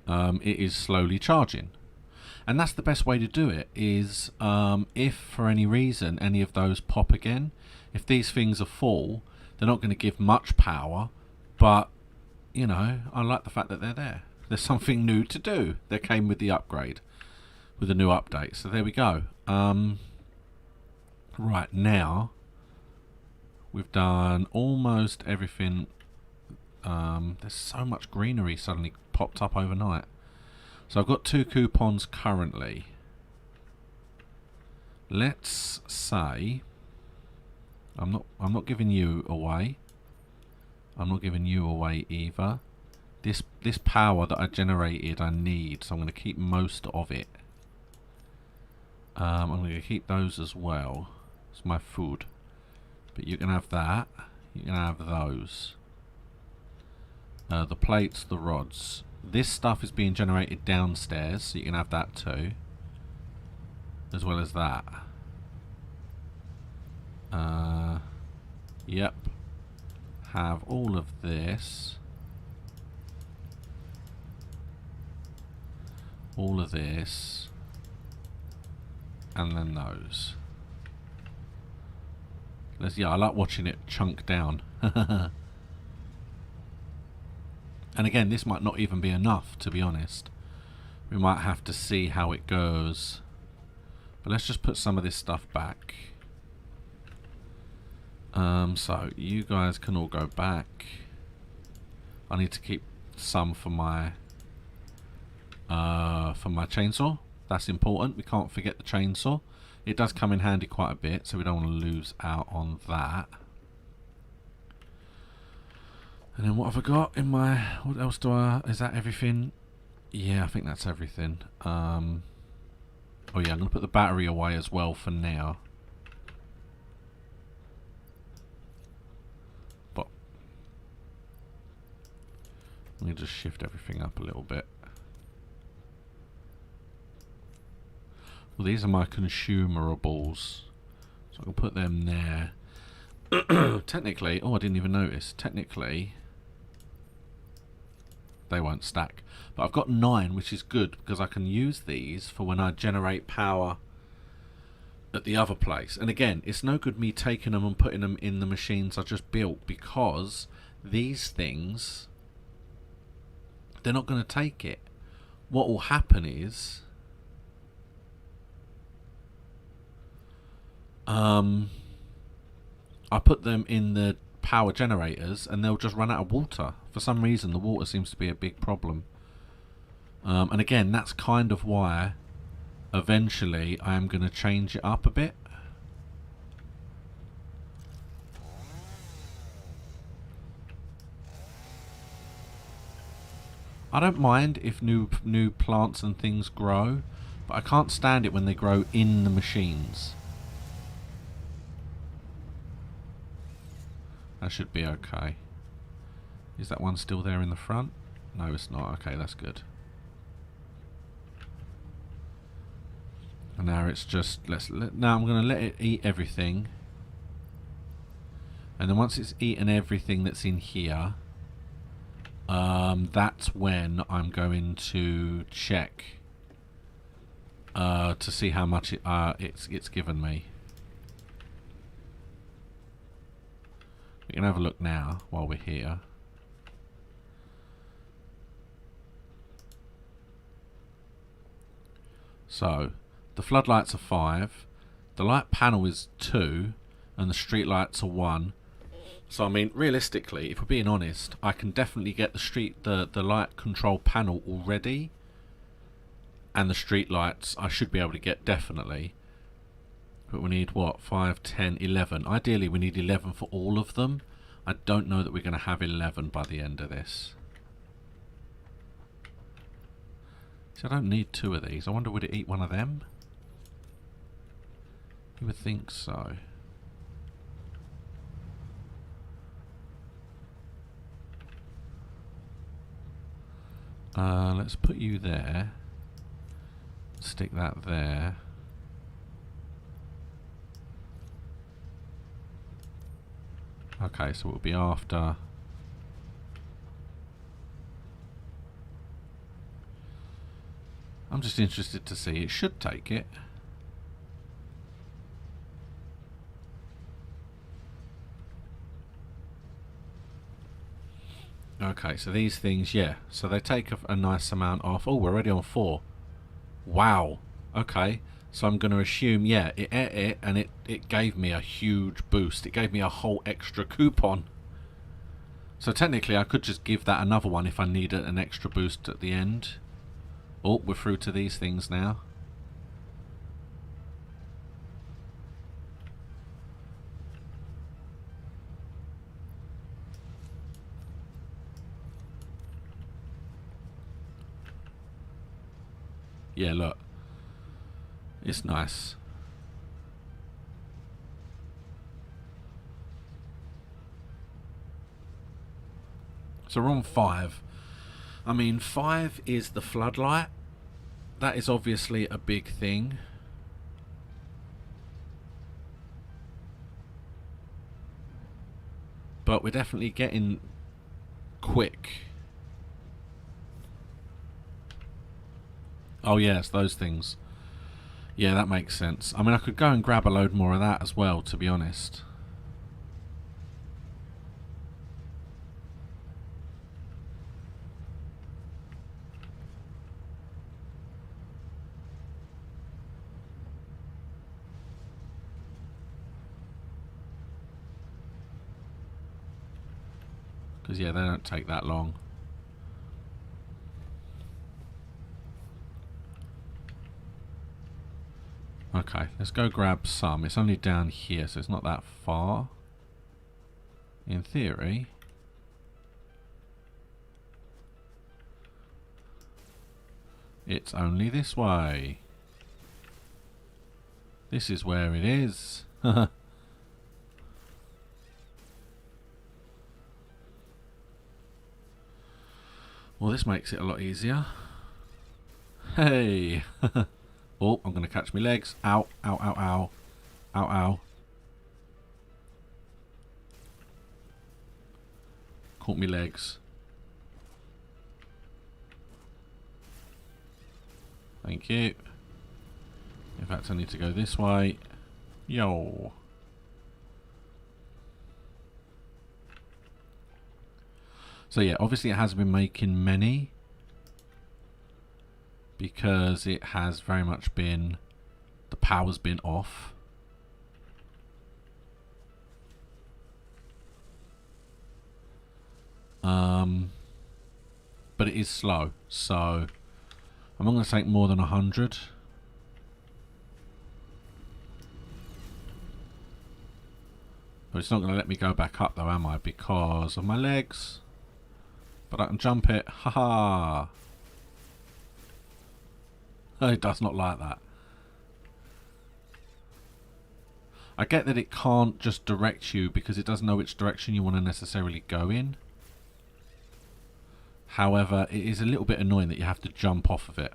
it is slowly charging. And that's the best way to do it, is if for any reason any of those pop again, if these things are full, they're not going to give much power, but, you know, I like the fact that they're there. There's something new to do that came with the upgrade, with the new update. So there we go. Right, now, we've done almost everything. There's so much greenery suddenly popped up overnight. So I've got 2 coupons currently. Let's say I'm not giving you away. I'm not giving you away either. This power that I generated I need, so I'm going to keep most of it. I'm going to keep those as well. It's my food. But you can have that. You can have those. The plates, the rods. This stuff is being generated downstairs, so you can have that too, as well as that. Yep. Have all of this. All of this. And then those. Yeah, I like watching it chunk down. And again, this might not even be enough, to be honest. We might have to see how it goes. But let's just put some of this stuff back. So you guys can all go back. I need to keep some for my chainsaw. That's important. We can't forget the chainsaw. It does come in handy quite a bit, so we don't want to lose out on that. And then what have I got in my... What else do I... Is that everything? Yeah, I think that's everything. Oh yeah, I'm going to put the battery away as well for now. But let me just shift everything up a little bit. Well, these are my consumables, so I can put them there. Technically, oh, I didn't even notice. Technically, they won't stack. But I've got 9, which is good, because I can use these for when I generate power at the other place. And again, it's no good me taking them and putting them in the machines I just built, because these things, they're not going to take it. What will happen is... I put them in the power generators and they'll just run out of water. For some reason, the water seems to be a big problem. And again, that's kind of why eventually I am going to change it up a bit. I don't mind if new plants and things grow, but I can't stand it when they grow in the machines. That should be okay. Is that one still there in the front? No, it's not. Okay, that's good. And now it's just... now I'm going to let it eat everything. And then once it's eaten everything that's in here, that's when I'm going to check to see how much it's given me. We can have a look now while we're here. So, the floodlights are 5, the light panel is 2, and the street lights are 1. So, I mean, realistically, if we're being honest, I can definitely get the light control panel already, and the street lights I should be able to get definitely. But we need, what, 5, 10, 11. Ideally, we need 11 for all of them. I don't know that we're going to have 11 by the end of this. So I don't need 2 of these. I wonder, would it eat one of them? You would think so. Let's put you there. Stick that there. Okay, so it'll be after... I'm just interested to see. It should take it. Okay, so these things, yeah. So they take a nice amount off. Oh, we're already on 4. Wow. Okay. So I'm going to assume, yeah, it ate it and it gave me a huge boost. It gave me a whole extra coupon. So technically I could just give that another one if I needed an extra boost at the end. Oh, we're through to these things now. Yeah, look. It's nice. So we're on 5. I mean, 5 is the floodlight. That is obviously a big thing. But we're definitely getting quick. Oh yes, those things. Yeah, that makes sense. I mean, I could go and grab a load more of that as well, to be honest. Because, yeah, they don't take that long. Okay, let's go grab some. It's only down here, so it's not that far. In theory. It's only this way. This is where it is. Well, this makes it a lot easier. Hey! Oh, I'm going to catch my legs. Ow, ow, ow, ow. Ow, ow. Caught me legs. Thank you. In fact, I need to go this way. Yo. So yeah, obviously it has been making many. Because it has very much been... the power's been off. But it is slow, so... I'm not going to take more than 100. But it's not going to let me go back up though, am I? Because of my legs. But I can jump it. Haha! It does not like that. I get that it can't just direct you because it doesn't know which direction you want to necessarily go in. However, it is a little bit annoying that you have to jump off of it.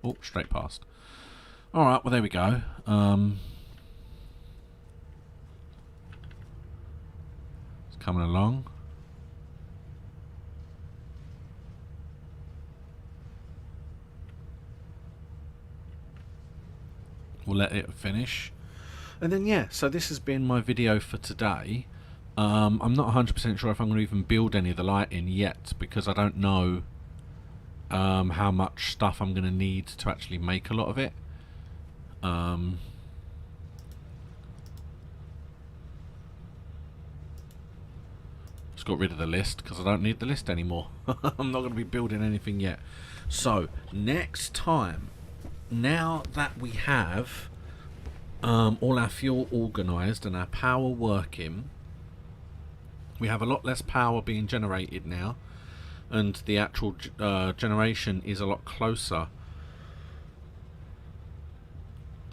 Oh, straight past. Alright, well there we go. It's coming along. We'll let it finish. And then yeah, so this has been my video for today. I'm not 100% sure if I'm going to even build any of the lighting yet, because I don't know how much stuff I'm going to need to actually make a lot of it. Just got rid of the list because I don't need the list anymore. I'm not going to be building anything yet. So next time, now that we have all our fuel organised and our power working, we have a lot less power being generated now, and the actual generation is a lot closer.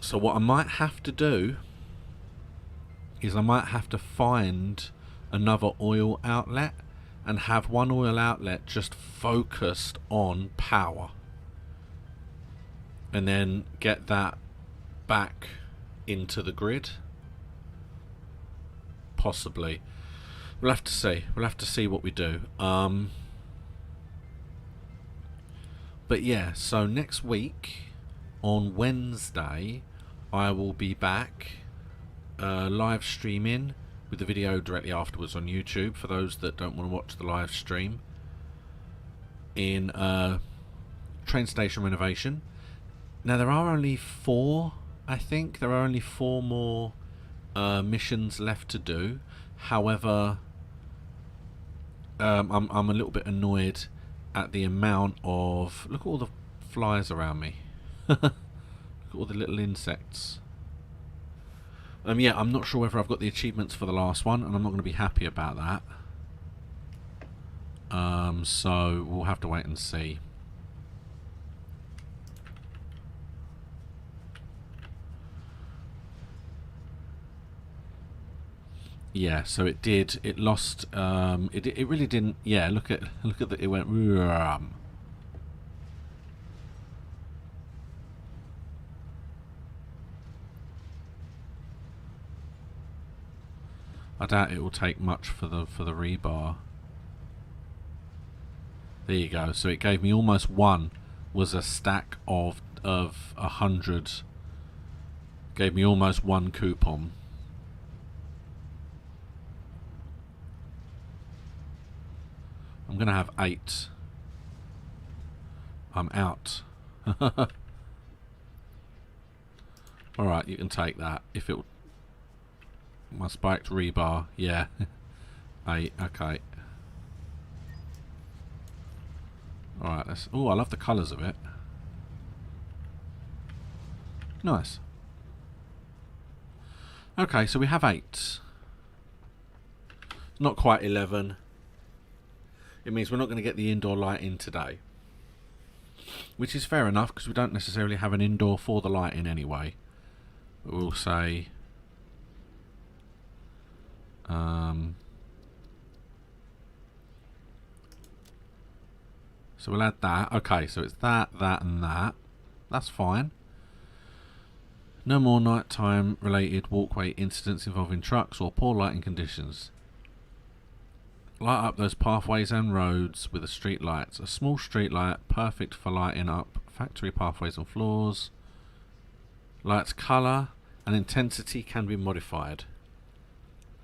So what I might have to do is I might have to find another oil outlet and have one oil outlet just focused on power, and then get that back into the grid. Possibly. We'll have to see. We'll have to see what we do. But yeah, so next week on Wednesday I will be back live streaming with the video directly afterwards on YouTube for those that don't want to watch the live stream, in train station renovation. Now there are only 4, I think there are only 4 more missions left to do. However, I'm a little bit annoyed at the amount of... look at all the flies around me. Look at all the little insects. Yeah, I'm not sure whether I've got the achievements for the last one, and I'm not going to be happy about that. So we'll have to wait and see. Yeah, so it did. It lost. It really didn't. Yeah, look at the. It went. I doubt it will take much for the rebar. There you go. So it gave me almost 1. Was a stack of 100. Gave me almost 1 coupon. I'm gonna have 8. I'm out. Alright, you can take that. If it... My spiked rebar, yeah. 8, okay. Alright, let's... Oh, I love the colours of it. Nice. Okay, so we have 8. Not quite 11. It means we're not going to get the indoor lighting today. Which is fair enough, because we don't necessarily have an indoor for the lighting anyway. But we'll say... so we'll add that. Okay, so it's that, that and that. That's fine. No more nighttime related walkway incidents involving trucks or poor lighting conditions. Light up those pathways and roads with the street lights. A small street light, perfect for lighting up factory pathways and floors. Light's colour and intensity can be modified.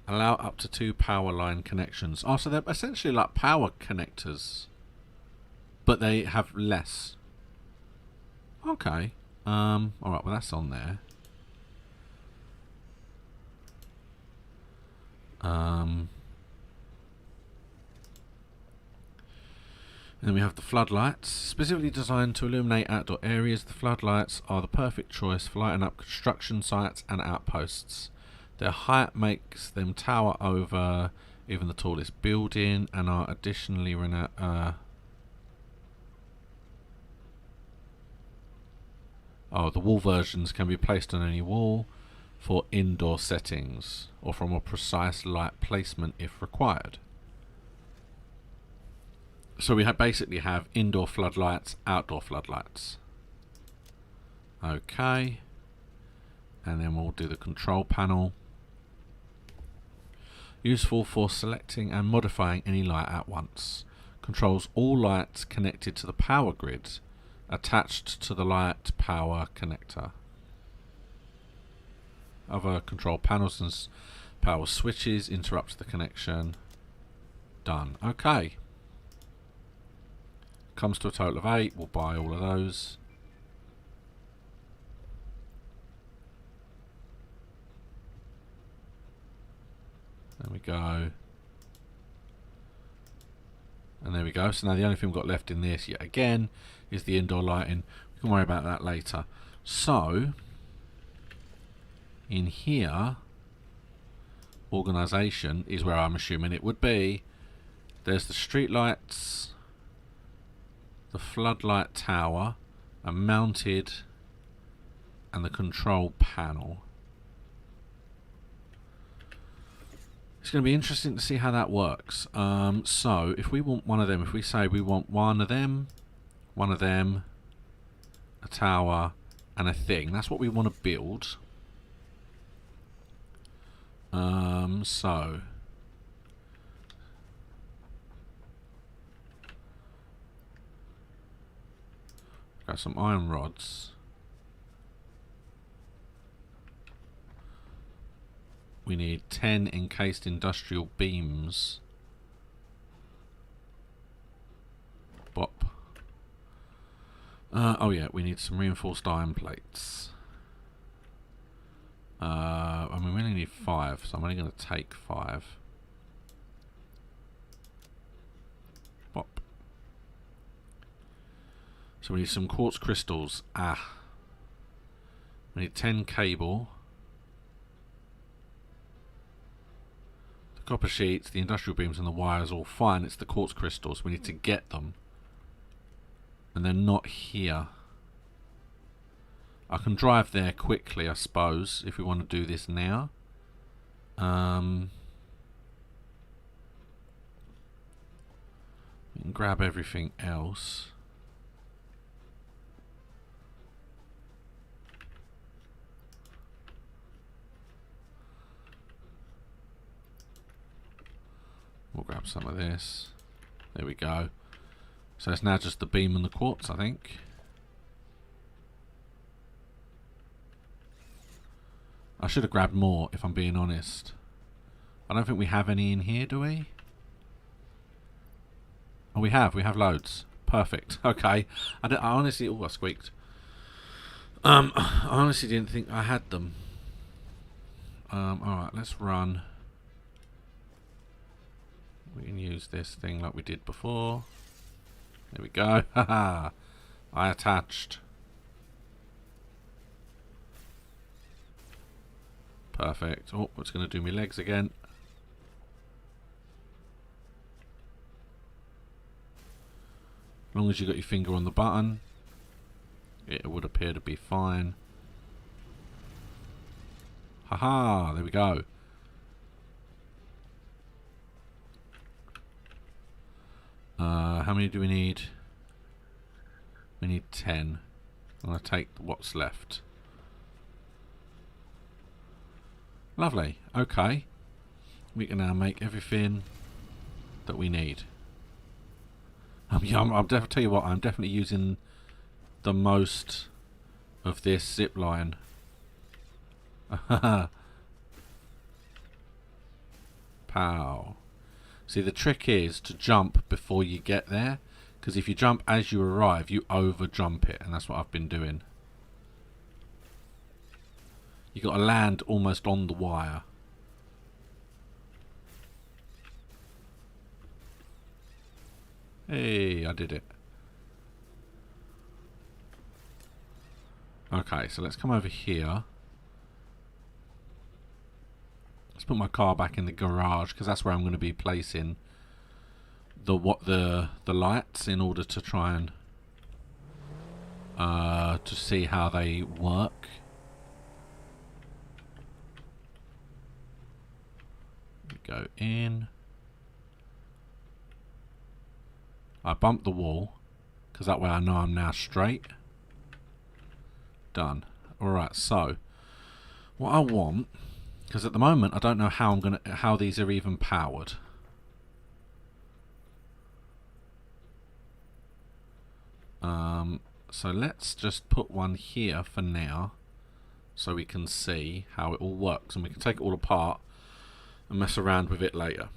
Allow up to 2 power line connections. Oh, so they're essentially like power connectors, but they have less. Okay. Alright, well that's on there. And then we have the floodlights. Specifically designed to illuminate outdoor areas, the floodlights are the perfect choice for lighting up construction sites and outposts. Their height makes them tower over even the tallest building and are additionally the wall versions can be placed on any wall for indoor settings or for more precise light placement if required. So we basically have indoor floodlights, outdoor floodlights. Okay. And then we'll do the control panel. Useful for selecting and modifying any light at once. Controls all lights connected to the power grid attached to the light power connector. Other control panels and power switches interrupt the connection. Done. Okay. Comes to a total of 8. We'll buy all of those. There we go. And there we go. So now the only thing we've got left in this yet again is the indoor lighting. We can worry about that later. So in here, organisation is where I'm assuming it would be. There's the street lights, the floodlight tower, and mounted, and the control panel. It's going to be interesting to see how that works. So if we want one of them, if we say we want one of them, a tower, and a thing, that's what we want to build. So got some iron rods. We need 10 encased industrial beams. Bop. Oh yeah, we need some reinforced iron plates. I mean, we only need 5, so I'm only going to take 5. Bop. So we need some quartz crystals. We need 10 cable. The copper sheets, the industrial beams and the wires all fine. It's the quartz crystals. We need to get them. And they're not here. I can drive there quickly, I suppose, if we want to do this now. We can grab everything else. We'll grab some of this. There we go. So it's now just the beam and the quartz, I think. I should have grabbed more, if I'm being honest. I don't think we have any in here, do we? Oh, we have loads. Perfect. Okay. I honestly... Oh, I squeaked. I honestly didn't think I had them. Alright, let's run. We can use this thing like we did before. There we go. Haha! I attached. Perfect. Oh, it's going to do me legs again. As long as you got your finger on the button, it would appear to be fine. Haha, there we go. How many do we need? We need 10. I'm going to take what's left. Lovely. Okay. We can now make everything that we need. Yeah, I'll tell you what, I'm definitely using the most of this zip line. Pow. See, the trick is to jump before you get there, because if you jump as you arrive, you over jump it, and that's what I've been doing. You got to land almost on the wire. Hey, I did it. Okay, so let's come over here. Let's put my car back in the garage, because that's where I'm going to be placing the lights in order to try and to see how they work. We go in. I bump the wall, because that way I know I'm now straight. Done. Alright, so what I want, because at the moment I don't know how these are even powered. So let's just put one here for now, so we can see how it all works, and we can take it all apart and mess around with it later.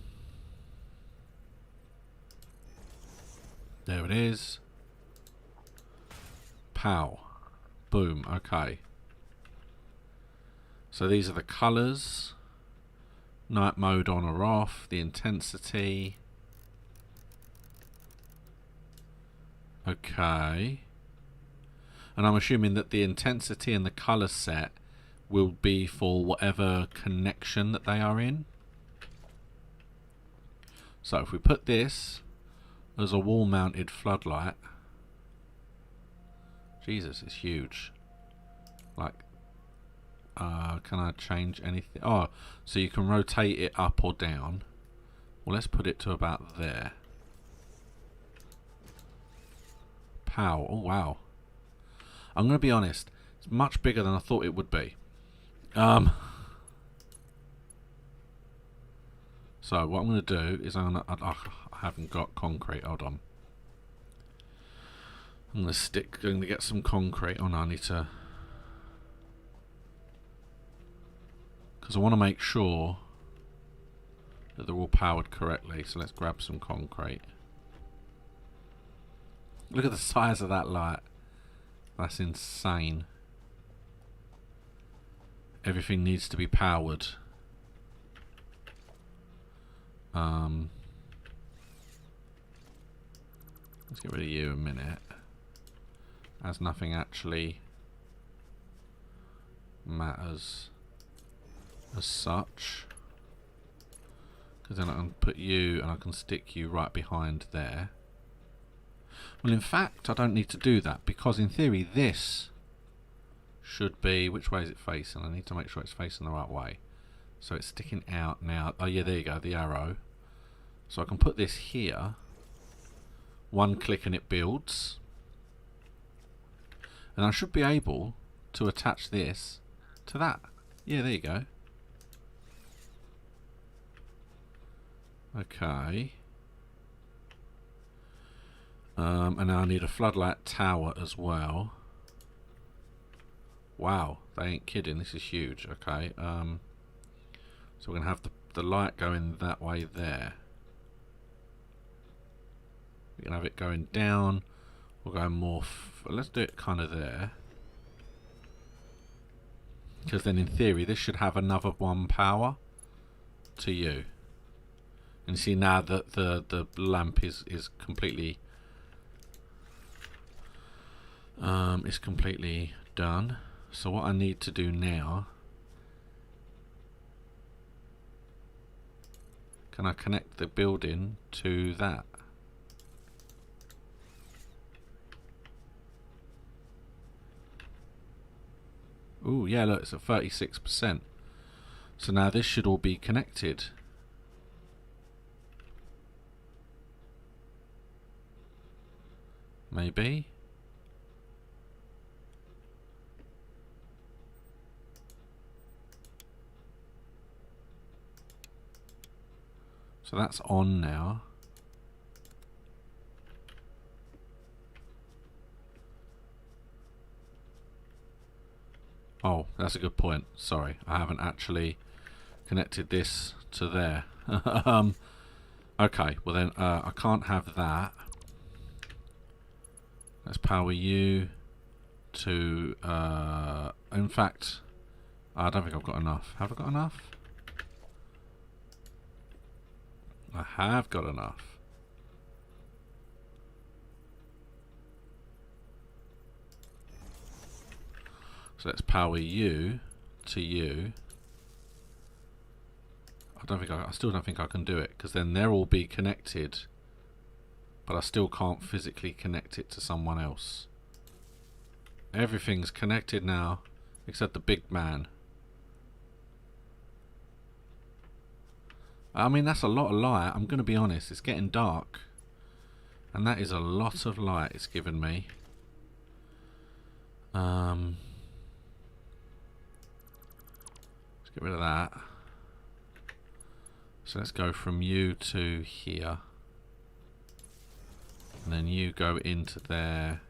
There it is. Pow. Boom. Okay. So these are the colours. Night mode on or off. The intensity. Okay. And I'm assuming that the intensity and the colour set will be for whatever connection that they are in. So if we put this as a wall mounted floodlight, Jesus, it's huge. Like, can I change anything? Oh, so you can rotate it up or down. Well, let's put it to about there. Pow. Oh, wow. I'm going to be honest. It's much bigger than I thought it would be. So what I'm going to do is I haven't got concrete. Hold on. I'm going to get some concrete. Oh no, I need to, because I want to make sure that they're all powered correctly. So let's grab some concrete. Look at the size of that light. That's insane. Everything needs to be powered. Let's get rid of you a minute, as nothing actually matters as such. Because then I can put you and I can stick you right behind there. Well, in fact, I don't need to do that, because in theory this should be... Which way is it facing? I need to make sure it's facing the right way. So it's sticking out now. Oh yeah, there you go, the arrow. So I can put this here. One click and it builds. And I should be able to attach this to that. Yeah, there you go. Okay. And now I need a floodlight tower as well. Wow, they ain't kidding. This is huge. Okay. So we're going to have the light going that way there. We can have it going down. We'll go more... let's do it kind of there. Because then in theory this should have another 1 power to you. And see now that the lamp is completely done. So what I need to do now, can I connect the building to that? Ooh, yeah, look, it's at 36%. So now this should all be connected. Maybe. So that's on now. Oh, that's a good point. Sorry, I haven't actually connected this to there. Okay, well then I can't have that. Let's power you to... in fact, I don't think I've got enough. Have I got enough? I have got enough. So let's power you to you. I still don't think I can do it, because then they'll all be connected, but I still can't physically connect it to someone else. Everything's connected now, except the big man. I mean, that's a lot of light. I'm going to be honest, it's getting dark, and that is a lot of light it's given me. Let's get rid of that. So let's go from you to here, and then you go into there,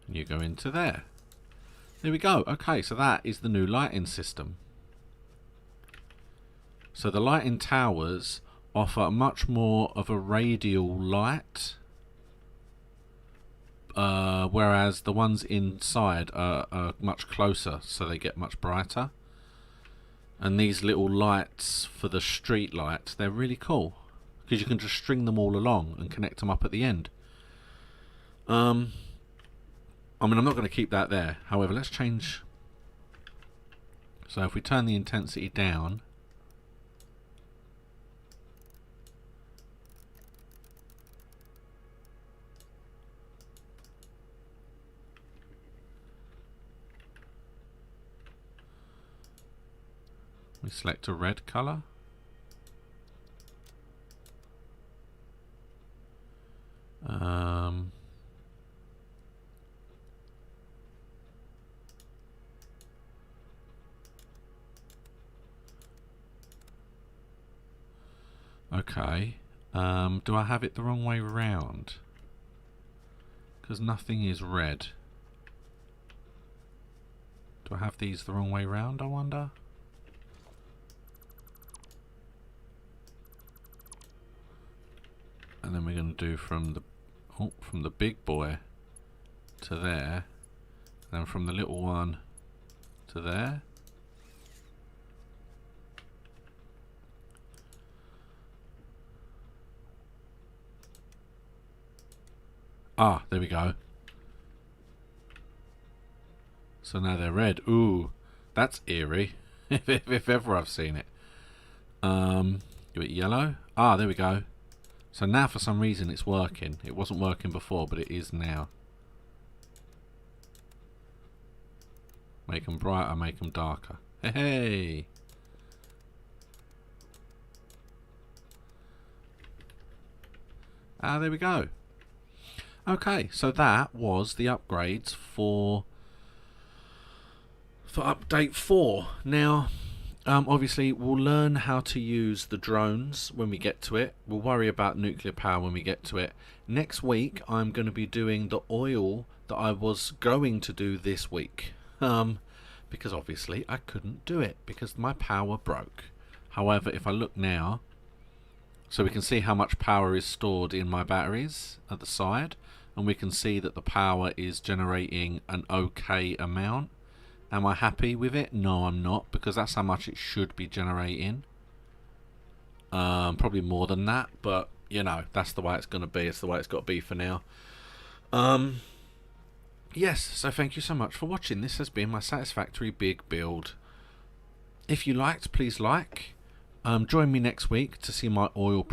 and you go into there. There we go. Okay, so that is the new lighting system. So the lighting towers offer much more of a radial light, whereas the ones inside are much closer, so they get much brighter. And these little lights for the street lights, they're really cool, because you can just string them all along and connect them up at the end. I mean, I'm not going to keep that there. However, let's change. So if we turn the intensity down, we select a red colour. Okay. Do I have it the wrong way round? Because nothing is red. Do I have these the wrong way round, I wonder? And then we're going to do from the big boy to there, and then from the little one to there. Ah, there we go. So now they're red. Ooh, that's eerie. if ever I've seen it. Give it yellow. Ah, there we go. So now for some reason it's working. It wasn't working before, but it is now. Make them brighter, make them darker. Hey! Ah, there we go. Okay, so that was the upgrades for update 4. Now, obviously, we'll learn how to use the drones when we get to it. We'll worry about nuclear power when we get to it. Next week, I'm going to be doing the oil that I was going to do this week. Because obviously, I couldn't do it because my power broke. However, if I look now, so we can see how much power is stored in my batteries at the side. And we can see that the power is generating an okay amount. Am I happy with it? No, I'm not, because that's how much it should be generating. Probably more than that, but you know, that's the way it's going to be. It's the way it's got to be for now. Yes, so thank you so much for watching. This has been my Satisfactory big build. If you liked, please like. Join me next week to see my oil